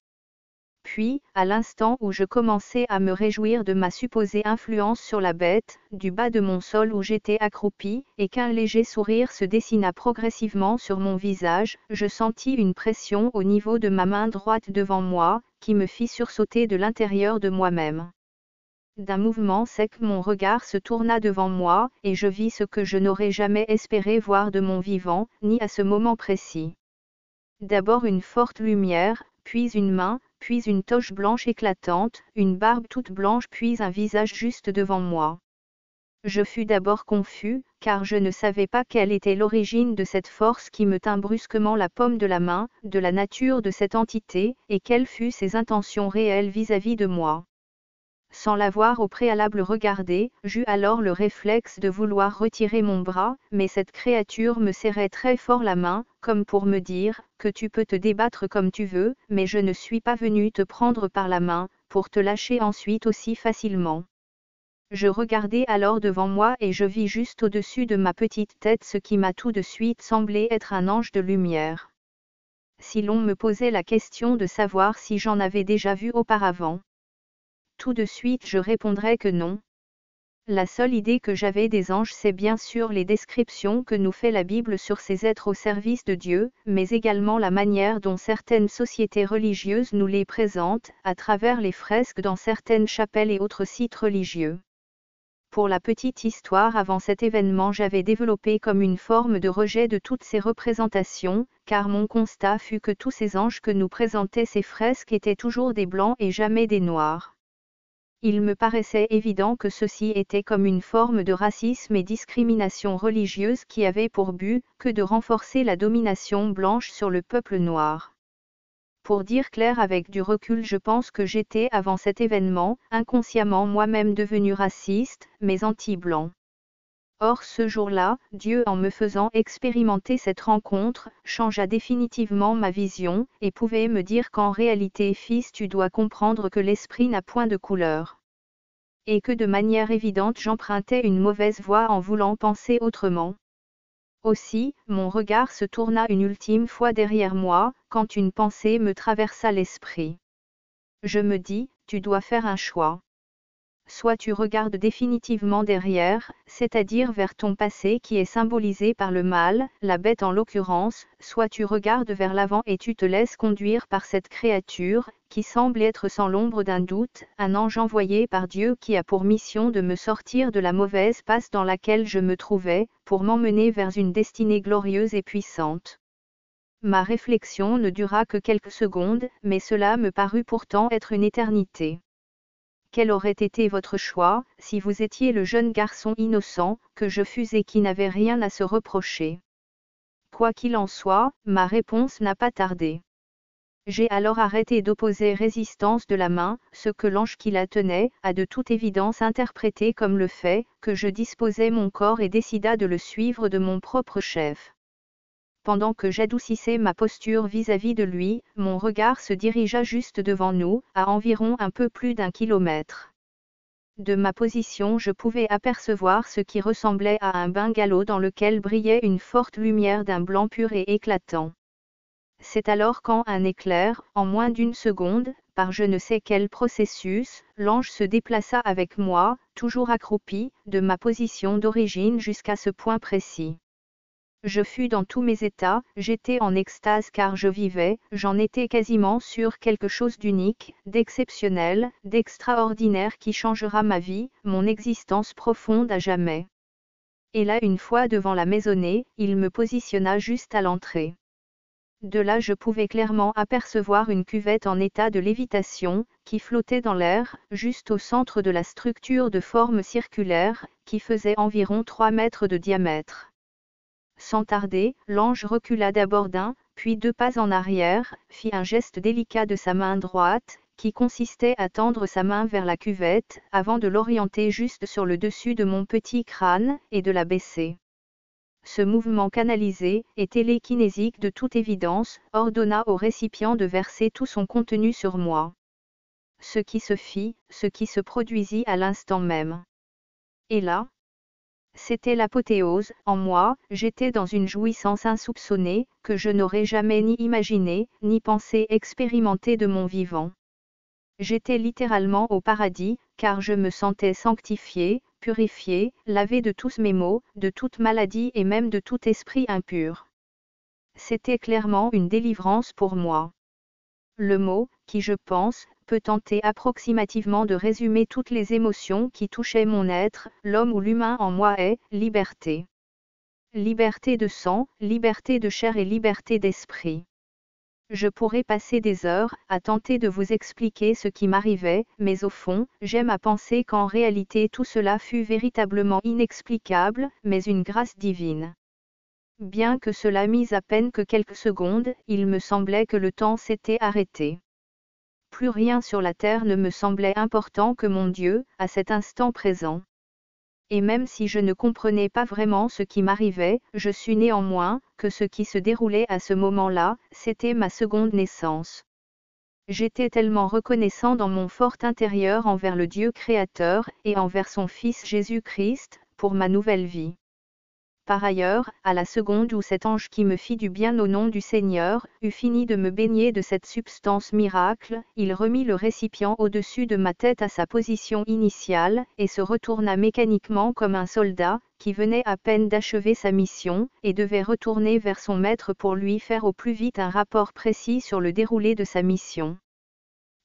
Puis, à l'instant où je commençais à me réjouir de ma supposée influence sur la bête, du bas de mon sol où j'étais accroupi, et qu'un léger sourire se dessina progressivement sur mon visage, je sentis une pression au niveau de ma main droite devant moi, qui me fit sursauter de l'intérieur de moi-même. D'un mouvement sec mon regard se tourna devant moi, et je vis ce que je n'aurais jamais espéré voir de mon vivant, ni à ce moment précis. D'abord une forte lumière, puis une main, puis une toche blanche éclatante, une barbe toute blanche puis un visage juste devant moi. Je fus d'abord confus, car je ne savais pas quelle était l'origine de cette force qui me tint brusquement la paume de la main, de la nature de cette entité, et quelles furent ses intentions réelles vis-à-vis de moi. Sans l'avoir au préalable regardé, j'eus alors le réflexe de vouloir retirer mon bras, mais cette créature me serrait très fort la main, comme pour me dire, que tu peux te débattre comme tu veux, mais je ne suis pas venu te prendre par la main, pour te lâcher ensuite aussi facilement. Je regardai alors devant moi et je vis juste au-dessus de ma petite tête ce qui m'a tout de suite semblé être un ange de lumière. Si l'on me posait la question de savoir si j'en avais déjà vu auparavant, tout de suite je répondrais que non. La seule idée que j'avais des anges c'est bien sûr les descriptions que nous fait la Bible sur ces êtres au service de Dieu, mais également la manière dont certaines sociétés religieuses nous les présentent, à travers les fresques dans certaines chapelles et autres sites religieux. Pour la petite histoire, avant cet événement j'avais développé comme une forme de rejet de toutes ces représentations, car mon constat fut que tous ces anges que nous présentaient ces fresques étaient toujours des blancs et jamais des noirs. Il me paraissait évident que ceci était comme une forme de racisme et discrimination religieuse qui avait pour but que de renforcer la domination blanche sur le peuple noir. Pour dire clair avec du recul, je pense que j'étais avant cet événement, inconsciemment moi-même devenu raciste, mais anti-blanc. Or ce jour-là, Dieu en me faisant expérimenter cette rencontre, changea définitivement ma vision, et pouvait me dire qu'en réalité fils tu dois comprendre que l'esprit n'a point de couleur. Et que de manière évidente j'empruntais une mauvaise voie en voulant penser autrement. Aussi, mon regard se tourna une ultime fois derrière moi, quand une pensée me traversa l'esprit. Je me dis, tu dois faire un choix. Soit tu regardes définitivement derrière, c'est-à-dire vers ton passé qui est symbolisé par le mal, la bête en l'occurrence, soit tu regardes vers l'avant et tu te laisses conduire par cette créature, qui semble être sans l'ombre d'un doute, un ange envoyé par Dieu qui a pour mission de me sortir de la mauvaise passe dans laquelle je me trouvais, pour m'emmener vers une destinée glorieuse et puissante. Ma réflexion ne dura que quelques secondes, mais cela me parut pourtant être une éternité. Quel aurait été votre choix, si vous étiez le jeune garçon innocent, que je fus et qui n'avait rien à se reprocher? Quoi qu'il en soit, ma réponse n'a pas tardé. J'ai alors arrêté d'opposer résistance de la main, ce que l'ange qui la tenait a de toute évidence interprété comme le fait que je disposais mon corps et décida de le suivre de mon propre chef. Pendant que j'adoucissais ma posture vis-à-vis de lui, mon regard se dirigea juste devant nous, à environ un peu plus d'1 kilomètre. De ma position je pouvais apercevoir ce qui ressemblait à un bungalow dans lequel brillait une forte lumière d'un blanc pur et éclatant. C'est alors qu'en un éclair, en moins d'1 seconde, par je ne sais quel processus, l'ange se déplaça avec moi, toujours accroupi, de ma position d'origine jusqu'à ce point précis. Je fus dans tous mes états, j'étais en extase car je vivais, j'en étais quasiment sûr, quelque chose d'unique, d'exceptionnel, d'extraordinaire qui changera ma vie, mon existence profonde à jamais. Et là, une fois devant la maisonnée, il me positionna juste à l'entrée. De là je pouvais clairement apercevoir une cuvette en état de lévitation, qui flottait dans l'air, juste au centre de la structure de forme circulaire, qui faisait environ 3 mètres de diamètre. Sans tarder, l'ange recula d'abord d'1, puis 2 pas en arrière, fit un geste délicat de sa main droite, qui consistait à tendre sa main vers la cuvette, avant de l'orienter juste sur le dessus de mon petit crâne, et de la baisser. Ce mouvement canalisé, et télékinésique de toute évidence, ordonna au récipient de verser tout son contenu sur moi. Ce qui se fit, ce qui se produisit à l'instant même. Et là, c'était l'apothéose, en moi, j'étais dans une jouissance insoupçonnée, que je n'aurais jamais ni imaginée, ni pensé expérimenter de mon vivant. J'étais littéralement au paradis, car je me sentais sanctifié, purifié, lavé de tous mes maux, de toute maladie et même de tout esprit impur. C'était clairement une délivrance pour moi. Le mot, qui je pense, peut tenter approximativement de résumer toutes les émotions qui touchaient mon être, l'homme ou l'humain en moi est, liberté. Liberté de sang, liberté de chair et liberté d'esprit. Je pourrais passer des heures à tenter de vous expliquer ce qui m'arrivait, mais au fond, j'aime à penser qu'en réalité tout cela fut véritablement inexplicable, mais une grâce divine. Bien que cela mît à peine que quelques secondes, il me semblait que le temps s'était arrêté. Plus rien sur la terre ne me semblait important que mon Dieu, à cet instant présent. Et même si je ne comprenais pas vraiment ce qui m'arrivait, je sus néanmoins que ce qui se déroulait à ce moment-là, c'était ma seconde naissance. J'étais tellement reconnaissant dans mon fort intérieur envers le Dieu créateur, et envers son Fils Jésus-Christ, pour ma nouvelle vie. Par ailleurs, à la seconde où cet ange qui me fit du bien au nom du Seigneur, eut fini de me baigner de cette substance miracle, il remit le récipient au-dessus de ma tête à sa position initiale, et se retourna mécaniquement comme un soldat, qui venait à peine d'achever sa mission, et devait retourner vers son maître pour lui faire au plus vite un rapport précis sur le déroulé de sa mission.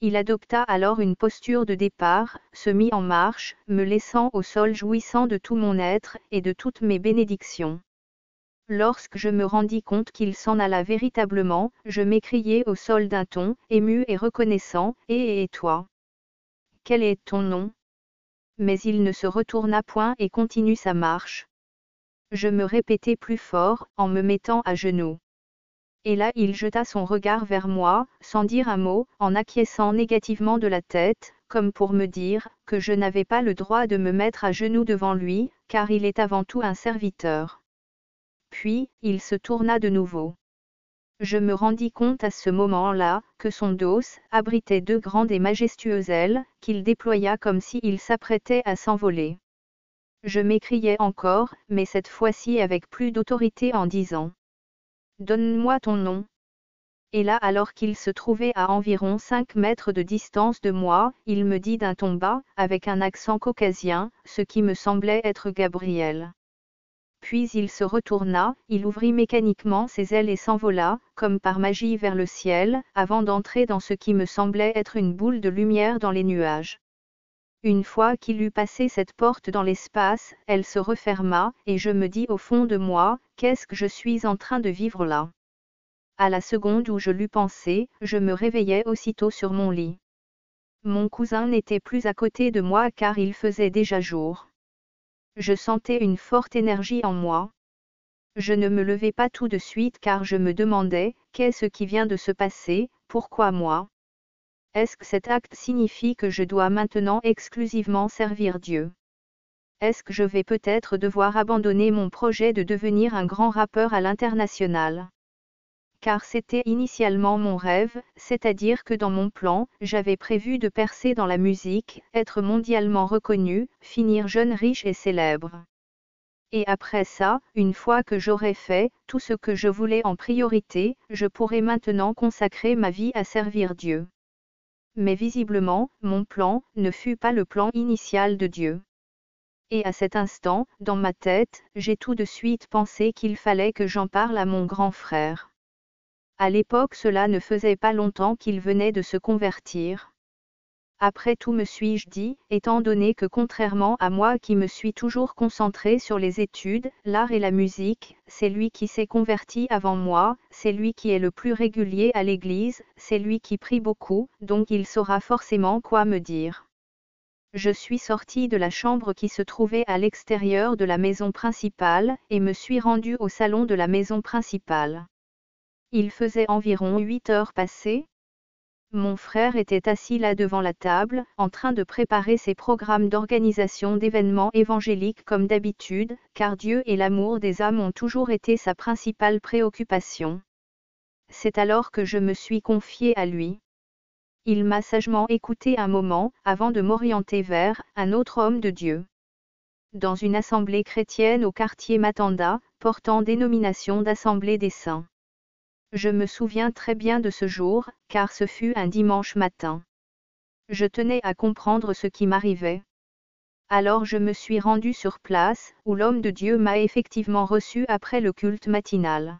Il adopta alors une posture de départ, se mit en marche, me laissant au sol jouissant de tout mon être, et de toutes mes bénédictions. Lorsque je me rendis compte qu'il s'en alla véritablement, je m'écriai au sol d'un ton, ému et reconnaissant, « Et toi? Quel est ton nom ?» Mais il ne se retourna point et continua sa marche. Je me répétai plus fort, en me mettant à genoux. Et là il jeta son regard vers moi, sans dire un mot, en acquiesçant négativement de la tête, comme pour me dire que je n'avais pas le droit de me mettre à genoux devant lui, car il est avant tout un serviteur. Puis, il se tourna de nouveau. Je me rendis compte à ce moment-là, que son dos abritait 2 grandes et majestueuses ailes, qu'il déploya comme s'il s'apprêtait à s'envoler. Je m'écriai encore, mais cette fois-ci avec plus d'autorité en disant: « Donne-moi ton nom. » Et là, alors qu'il se trouvait à environ 5 mètres de distance de moi, il me dit d'un ton bas, avec un accent caucasien, ce qui me semblait être Gabriel. Puis il se retourna, il ouvrit mécaniquement ses ailes et s'envola, comme par magie vers le ciel, avant d'entrer dans ce qui me semblait être une boule de lumière dans les nuages. Une fois qu'il eut passé cette porte dans l'espace, elle se referma, et je me dis au fond de moi, qu'est-ce que je suis en train de vivre là? À la seconde où je l'eus pensé, je me réveillai aussitôt sur mon lit. Mon cousin n'était plus à côté de moi car il faisait déjà jour. Je sentais une forte énergie en moi. Je ne me levai pas tout de suite car je me demandais, qu'est-ce qui vient de se passer, pourquoi moi? Est-ce que cet acte signifie que je dois maintenant exclusivement servir Dieu? Est-ce que je vais peut-être devoir abandonner mon projet de devenir un grand rappeur à l'international? Car c'était initialement mon rêve, c'est-à-dire que dans mon plan, j'avais prévu de percer dans la musique, être mondialement reconnu, finir jeune riche et célèbre. Et après ça, une fois que j'aurai fait tout ce que je voulais en priorité, je pourrai maintenant consacrer ma vie à servir Dieu. Mais visiblement, mon plan ne fut pas le plan initial de Dieu. Et à cet instant, dans ma tête, j'ai tout de suite pensé qu'il fallait que j'en parle à mon grand frère. À l'époque, cela ne faisait pas longtemps qu'il venait de se convertir. Après tout, me suis-je dit, étant donné que contrairement à moi qui me suis toujours concentré sur les études, l'art et la musique, c'est lui qui s'est converti avant moi, c'est lui qui est le plus régulier à l'église, c'est lui qui prie beaucoup, donc il saura forcément quoi me dire. Je suis sorti de la chambre qui se trouvait à l'extérieur de la maison principale, et me suis rendu au salon de la maison principale. Il faisait environ 8 heures passées. Mon frère était assis là devant la table, en train de préparer ses programmes d'organisation d'événements évangéliques comme d'habitude, car Dieu et l'amour des âmes ont toujours été sa principale préoccupation. C'est alors que je me suis confié à lui. Il m'a sagement écouté un moment, avant de m'orienter vers un autre homme de Dieu. Dans une assemblée chrétienne au quartier Matanda, portant dénomination d'Assemblée des Saints. Je me souviens très bien de ce jour, car ce fut un dimanche matin. Je tenais à comprendre ce qui m'arrivait. Alors je me suis rendu sur place, où l'homme de Dieu m'a effectivement reçu après le culte matinal.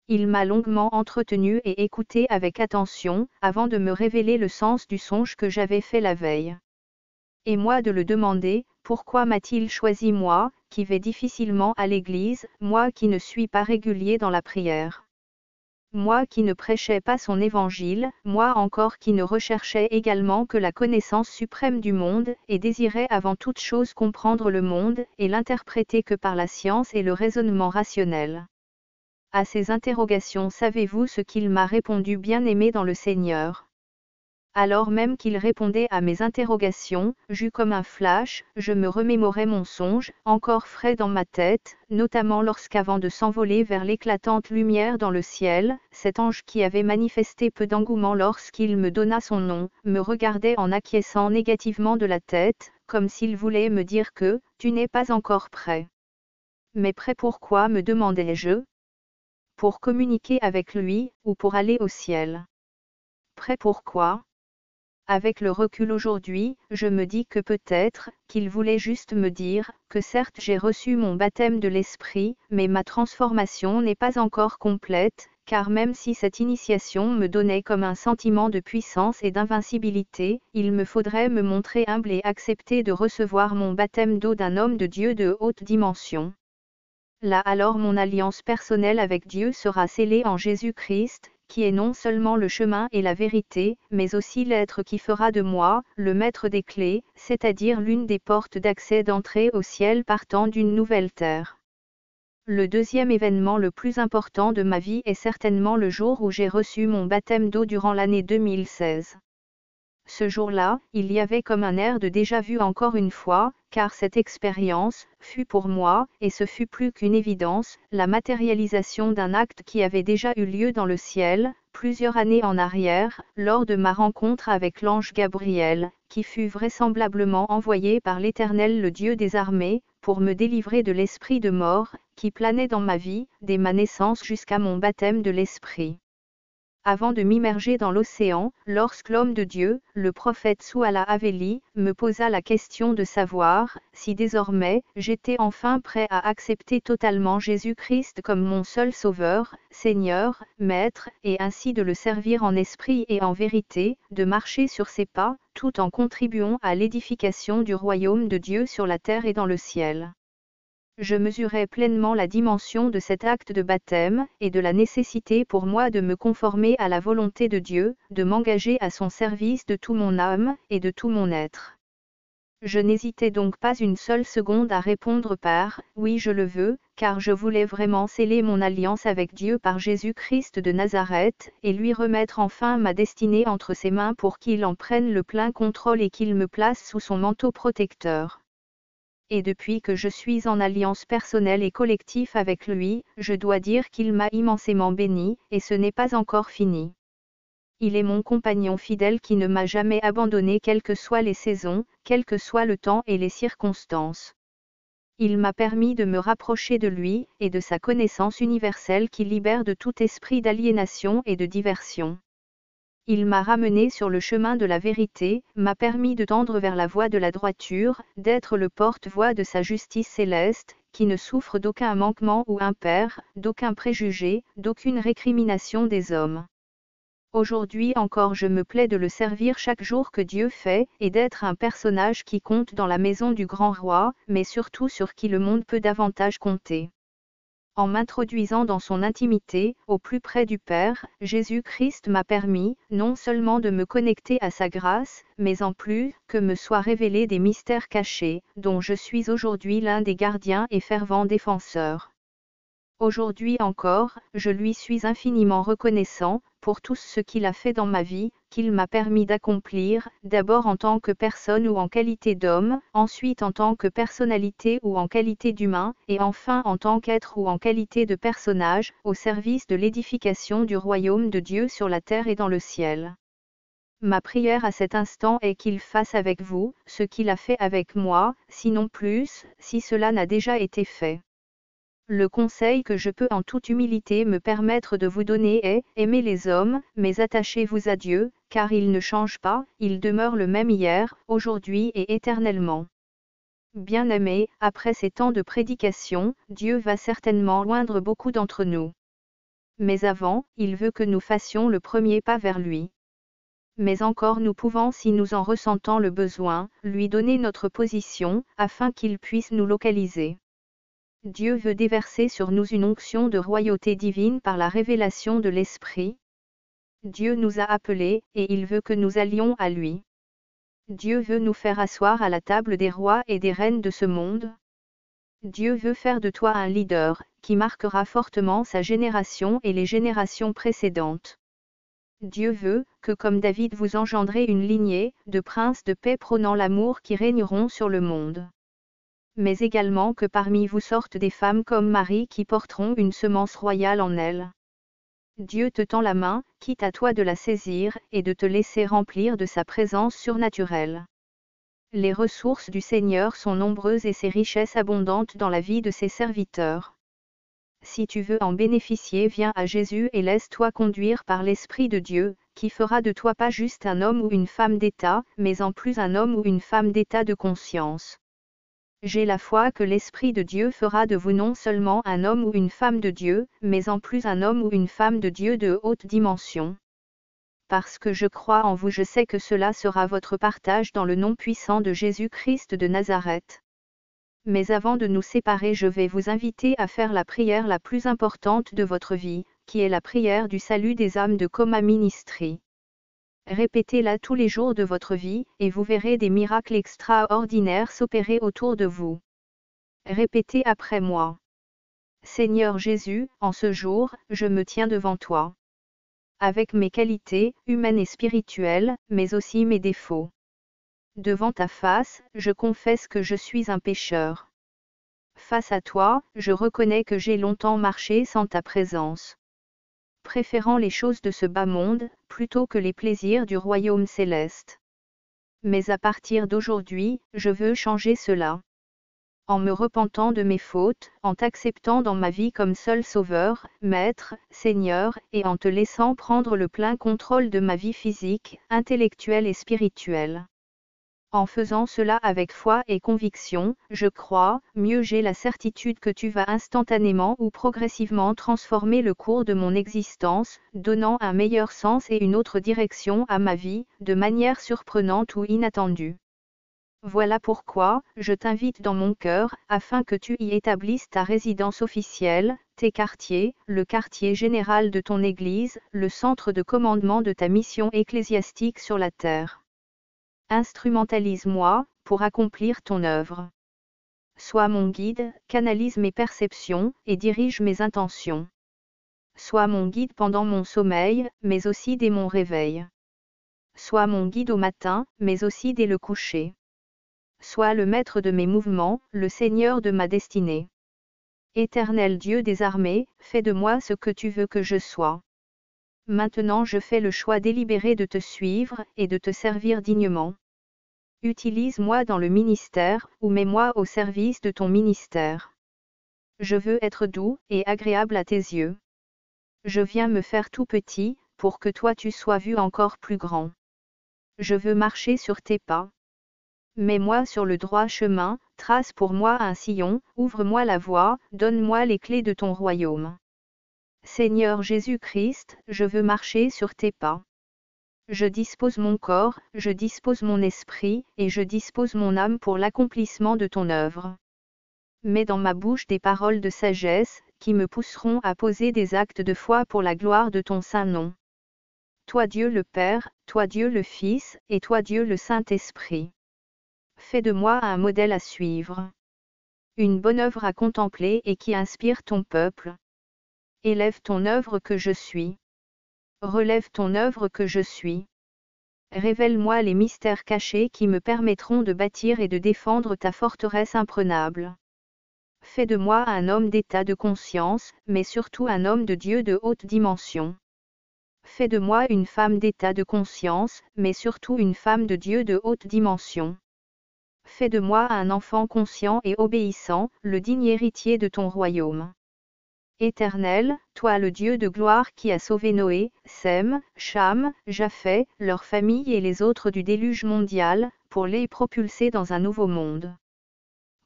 Il m'a longuement entretenu et écouté avec attention, avant de me révéler le sens du songe que j'avais fait la veille. Et moi de le demander, pourquoi m'a-t-il choisi moi, qui vais difficilement à l'église, moi qui ne suis pas régulier dans la prière? Moi qui ne prêchais pas son évangile, moi encore qui ne recherchais également que la connaissance suprême du monde, et désirais avant toute chose comprendre le monde, et l'interpréter que par la science et le raisonnement rationnel. À ces interrogations, savez-vous ce qu'il m'a répondu, bien-aimé dans le Seigneur? Alors même qu'il répondait à mes interrogations, j'eus comme un flash, je me remémorais mon songe, encore frais dans ma tête, notamment lorsqu'avant de s'envoler vers l'éclatante lumière dans le ciel, cet ange qui avait manifesté peu d'engouement lorsqu'il me donna son nom, me regardait en acquiesçant négativement de la tête, comme s'il voulait me dire que, tu n'es pas encore prêt. Mais prêt pourquoi, me demandai-je? Pour communiquer avec lui, ou pour aller au ciel? Prêt pourquoi? Avec le recul aujourd'hui, je me dis que peut-être, qu'il voulait juste me dire, que certes j'ai reçu mon baptême de l'esprit, mais ma transformation n'est pas encore complète, car même si cette initiation me donnait comme un sentiment de puissance et d'invincibilité, il me faudrait me montrer humble et accepter de recevoir mon baptême d'eau d'un homme de Dieu de haute dimension. Là alors mon alliance personnelle avec Dieu sera scellée en Jésus-Christ, qui est non seulement le chemin et la vérité, mais aussi l'être qui fera de moi, le maître des clés, c'est-à-dire l'une des portes d'accès d'entrée au ciel partant d'une nouvelle terre. Le deuxième événement le plus important de ma vie est certainement le jour où j'ai reçu mon baptême d'eau durant l'année 2016. Ce jour-là, il y avait comme un air de déjà-vu encore une fois, car cette expérience fut pour moi, et ce fut plus qu'une évidence, la matérialisation d'un acte qui avait déjà eu lieu dans le ciel, plusieurs années en arrière, lors de ma rencontre avec l'ange Gabriel, qui fut vraisemblablement envoyé par l'Éternel le Dieu des armées, pour me délivrer de l'esprit de mort, qui planait dans ma vie, dès ma naissance jusqu'à mon baptême de l'esprit. Avant de m'immerger dans l'océan, lorsque l'homme de Dieu, le prophète Souala Haveli, me posa la question de savoir si désormais j'étais enfin prêt à accepter totalement Jésus-Christ comme mon seul Sauveur, Seigneur, Maître, et ainsi de le servir en esprit et en vérité, de marcher sur ses pas, tout en contribuant à l'édification du royaume de Dieu sur la terre et dans le ciel. Je mesurais pleinement la dimension de cet acte de baptême, et de la nécessité pour moi de me conformer à la volonté de Dieu, de m'engager à son service de tout mon âme, et de tout mon être. Je n'hésitais donc pas une seule seconde à répondre par « Oui, je le veux », car je voulais vraiment sceller mon alliance avec Dieu par Jésus-Christ de Nazareth, et lui remettre enfin ma destinée entre ses mains pour qu'il en prenne le plein contrôle et qu'il me place sous son manteau protecteur. Et depuis que je suis en alliance personnelle et collective avec lui, je dois dire qu'il m'a immensément béni, et ce n'est pas encore fini. Il est mon compagnon fidèle qui ne m'a jamais abandonné quelles que soient les saisons, quel que soit le temps et les circonstances. Il m'a permis de me rapprocher de lui, et de sa connaissance universelle qui libère de tout esprit d'aliénation et de diversion. Il m'a ramené sur le chemin de la vérité, m'a permis de tendre vers la voie de la droiture, d'être le porte-voix de sa justice céleste, qui ne souffre d'aucun manquement ou impair, d'aucun préjugé, d'aucune récrimination des hommes. Aujourd'hui encore je me plais de le servir chaque jour que Dieu fait, et d'être un personnage qui compte dans la maison du grand roi, mais surtout sur qui le monde peut davantage compter. En m'introduisant dans son intimité, au plus près du Père, Jésus-Christ m'a permis, non seulement de me connecter à sa grâce, mais en plus, que me soient révélés des mystères cachés, dont je suis aujourd'hui l'un des gardiens et fervents défenseurs. Aujourd'hui encore, je lui suis infiniment reconnaissant, pour tout ce qu'il a fait dans ma vie, qu'il m'a permis d'accomplir, d'abord en tant que personne ou en qualité d'homme, ensuite en tant que personnalité ou en qualité d'humain, et enfin en tant qu'être ou en qualité de personnage, au service de l'édification du royaume de Dieu sur la terre et dans le ciel. Ma prière à cet instant est qu'il fasse avec vous, ce qu'il a fait avec moi, sinon plus, si cela n'a déjà été fait. Le conseil que je peux en toute humilité me permettre de vous donner est, aimez les hommes, mais attachez-vous à Dieu, car il ne change pas, il demeure le même hier, aujourd'hui et éternellement. Bien-aimés, après ces temps de prédication, Dieu va certainement oindre beaucoup d'entre nous. Mais avant, il veut que nous fassions le premier pas vers lui. Mais encore nous pouvons, si nous en ressentons le besoin, lui donner notre position, afin qu'il puisse nous localiser. Dieu veut déverser sur nous une onction de royauté divine par la révélation de l'Esprit. Dieu nous a appelés, et il veut que nous allions à lui. Dieu veut nous faire asseoir à la table des rois et des reines de ce monde. Dieu veut faire de toi un leader, qui marquera fortement sa génération et les générations précédentes. Dieu veut, que comme David vous engendrez une lignée, de princes de paix prônant l'amour qui régneront sur le monde. Mais également que parmi vous sortent des femmes comme Marie qui porteront une semence royale en elles. Dieu te tend la main, quitte à toi de la saisir, et de te laisser remplir de sa présence surnaturelle. Les ressources du Seigneur sont nombreuses et ses richesses abondantes dans la vie de ses serviteurs. Si tu veux en bénéficier, viens à Jésus et laisse-toi conduire par l'Esprit de Dieu, qui fera de toi pas juste un homme ou une femme d'État, mais en plus un homme ou une femme d'État de conscience. J'ai la foi que l'Esprit de Dieu fera de vous non seulement un homme ou une femme de Dieu, mais en plus un homme ou une femme de Dieu de haute dimension. Parce que je crois en vous, je sais que cela sera votre partage dans le nom puissant de Jésus-Christ de Nazareth. Mais avant de nous séparer, je vais vous inviter à faire la prière la plus importante de votre vie, qui est la prière du salut des âmes de Coma Ministry. Répétez-la tous les jours de votre vie, et vous verrez des miracles extraordinaires s'opérer autour de vous. Répétez après moi. Seigneur Jésus, en ce jour, je me tiens devant toi. Avec mes qualités, humaines et spirituelles, mais aussi mes défauts. Devant ta face, je confesse que je suis un pécheur. Face à toi, je reconnais que j'ai longtemps marché sans ta présence. Préférant les choses de ce bas monde, plutôt que les plaisirs du royaume céleste. Mais à partir d'aujourd'hui, je veux changer cela. En me repentant de mes fautes, en t'acceptant dans ma vie comme seul Sauveur, Maître, Seigneur, et en te laissant prendre le plein contrôle de ma vie physique, intellectuelle et spirituelle. En faisant cela avec foi et conviction, je crois, mieux j'ai la certitude que tu vas instantanément ou progressivement transformer le cours de mon existence, donnant un meilleur sens et une autre direction à ma vie, de manière surprenante ou inattendue. Voilà pourquoi, je t'invite dans mon cœur, afin que tu y établisses ta résidence officielle, tes quartiers, le quartier général de ton Église, le centre de commandement de ta mission ecclésiastique sur la terre. Instrumentalise-moi, pour accomplir ton œuvre. Sois mon guide, canalise mes perceptions, et dirige mes intentions. Sois mon guide pendant mon sommeil, mais aussi dès mon réveil. Sois mon guide au matin, mais aussi dès le coucher. Sois le maître de mes mouvements, le Seigneur de ma destinée. Éternel Dieu des armées, fais de moi ce que tu veux que je sois. Maintenant je fais le choix délibéré de te suivre, et de te servir dignement. Utilise-moi dans le ministère, ou mets-moi au service de ton ministère. Je veux être doux, et agréable à tes yeux. Je viens me faire tout petit, pour que toi tu sois vu encore plus grand. Je veux marcher sur tes pas. Mets-moi sur le droit chemin, trace pour moi un sillon, ouvre-moi la voie, donne-moi les clés de ton royaume. Seigneur Jésus-Christ, je veux marcher sur tes pas. Je dispose mon corps, je dispose mon esprit, et je dispose mon âme pour l'accomplissement de ton œuvre. Mets dans ma bouche des paroles de sagesse, qui me pousseront à poser des actes de foi pour la gloire de ton saint nom. Toi Dieu le Père, toi Dieu le Fils, et toi Dieu le Saint-Esprit. Fais de moi un modèle à suivre. Une bonne œuvre à contempler et qui inspire ton peuple. Élève ton œuvre que je suis. Relève ton œuvre que je suis. Révèle-moi les mystères cachés qui me permettront de bâtir et de défendre ta forteresse imprenable. Fais de moi un homme d'état de conscience, mais surtout un homme de Dieu de haute dimension. Fais de moi une femme d'état de conscience, mais surtout une femme de Dieu de haute dimension. Fais de moi un enfant conscient et obéissant, le digne héritier de ton royaume. Éternel, toi le Dieu de gloire qui a sauvé Noé, Sem, Cham, Japheth, leur famille et les autres du déluge mondial, pour les propulser dans un nouveau monde.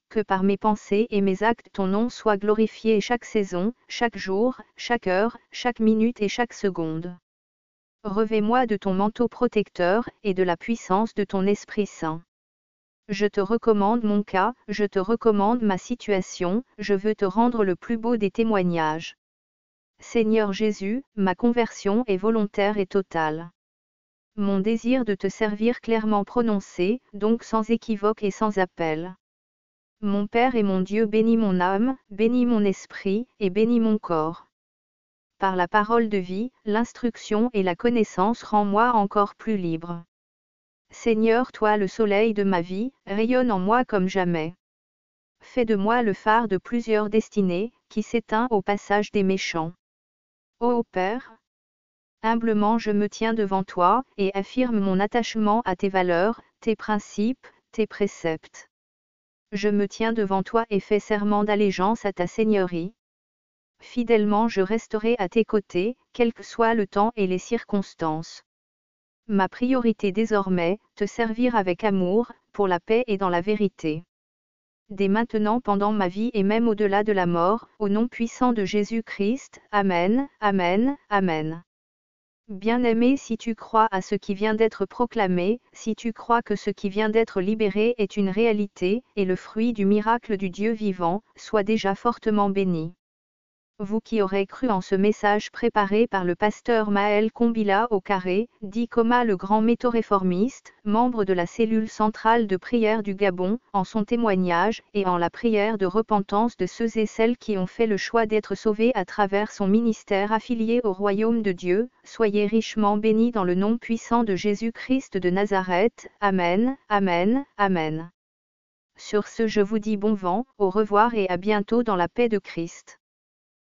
Que par mes pensées et mes actes ton nom soit glorifié chaque saison, chaque jour, chaque heure, chaque minute et chaque seconde. Revêt-moi de ton manteau protecteur, et de la puissance de ton Esprit Saint. Je te recommande mon cas, je te recommande ma situation, je veux te rendre le plus beau des témoignages. Seigneur Jésus, ma conversion est volontaire et totale. Mon désir de te servir clairement prononcé, donc sans équivoque et sans appel. Mon Père et mon Dieu, bénis mon âme, bénis mon esprit, et bénis mon corps. Par la parole de vie, l'instruction et la connaissance rends-moi encore plus libre. Seigneur, toi le soleil de ma vie, rayonne en moi comme jamais. Fais de moi le phare de plusieurs destinées, qui s'éteint au passage des méchants. Ô Père, humblement je me tiens devant toi, et affirme mon attachement à tes valeurs, tes principes, tes préceptes. Je me tiens devant toi et fais serment d'allégeance à ta seigneurie. Fidèlement je resterai à tes côtés, quel que soit le temps et les circonstances. Ma priorité désormais, te servir avec amour, pour la paix et dans la vérité. Dès maintenant pendant ma vie et même au-delà de la mort, au nom puissant de Jésus-Christ, Amen, Amen, Amen. Bien-aimé, si tu crois à ce qui vient d'être proclamé, si tu crois que ce qui vient d'être libéré est une réalité, et le fruit du miracle du Dieu vivant, sois déjà fortement béni. Vous qui aurez cru en ce message préparé par le pasteur Maël Combila au Carré, dit Coma le grand métaux-réformiste, membre de la cellule centrale de prière du Gabon, en son témoignage, et en la prière de repentance de ceux et celles qui ont fait le choix d'être sauvés à travers son ministère affilié au royaume de Dieu, soyez richement bénis dans le nom puissant de Jésus-Christ de Nazareth, Amen, Amen, Amen. Sur ce je vous dis bon vent, au revoir et à bientôt dans la paix de Christ.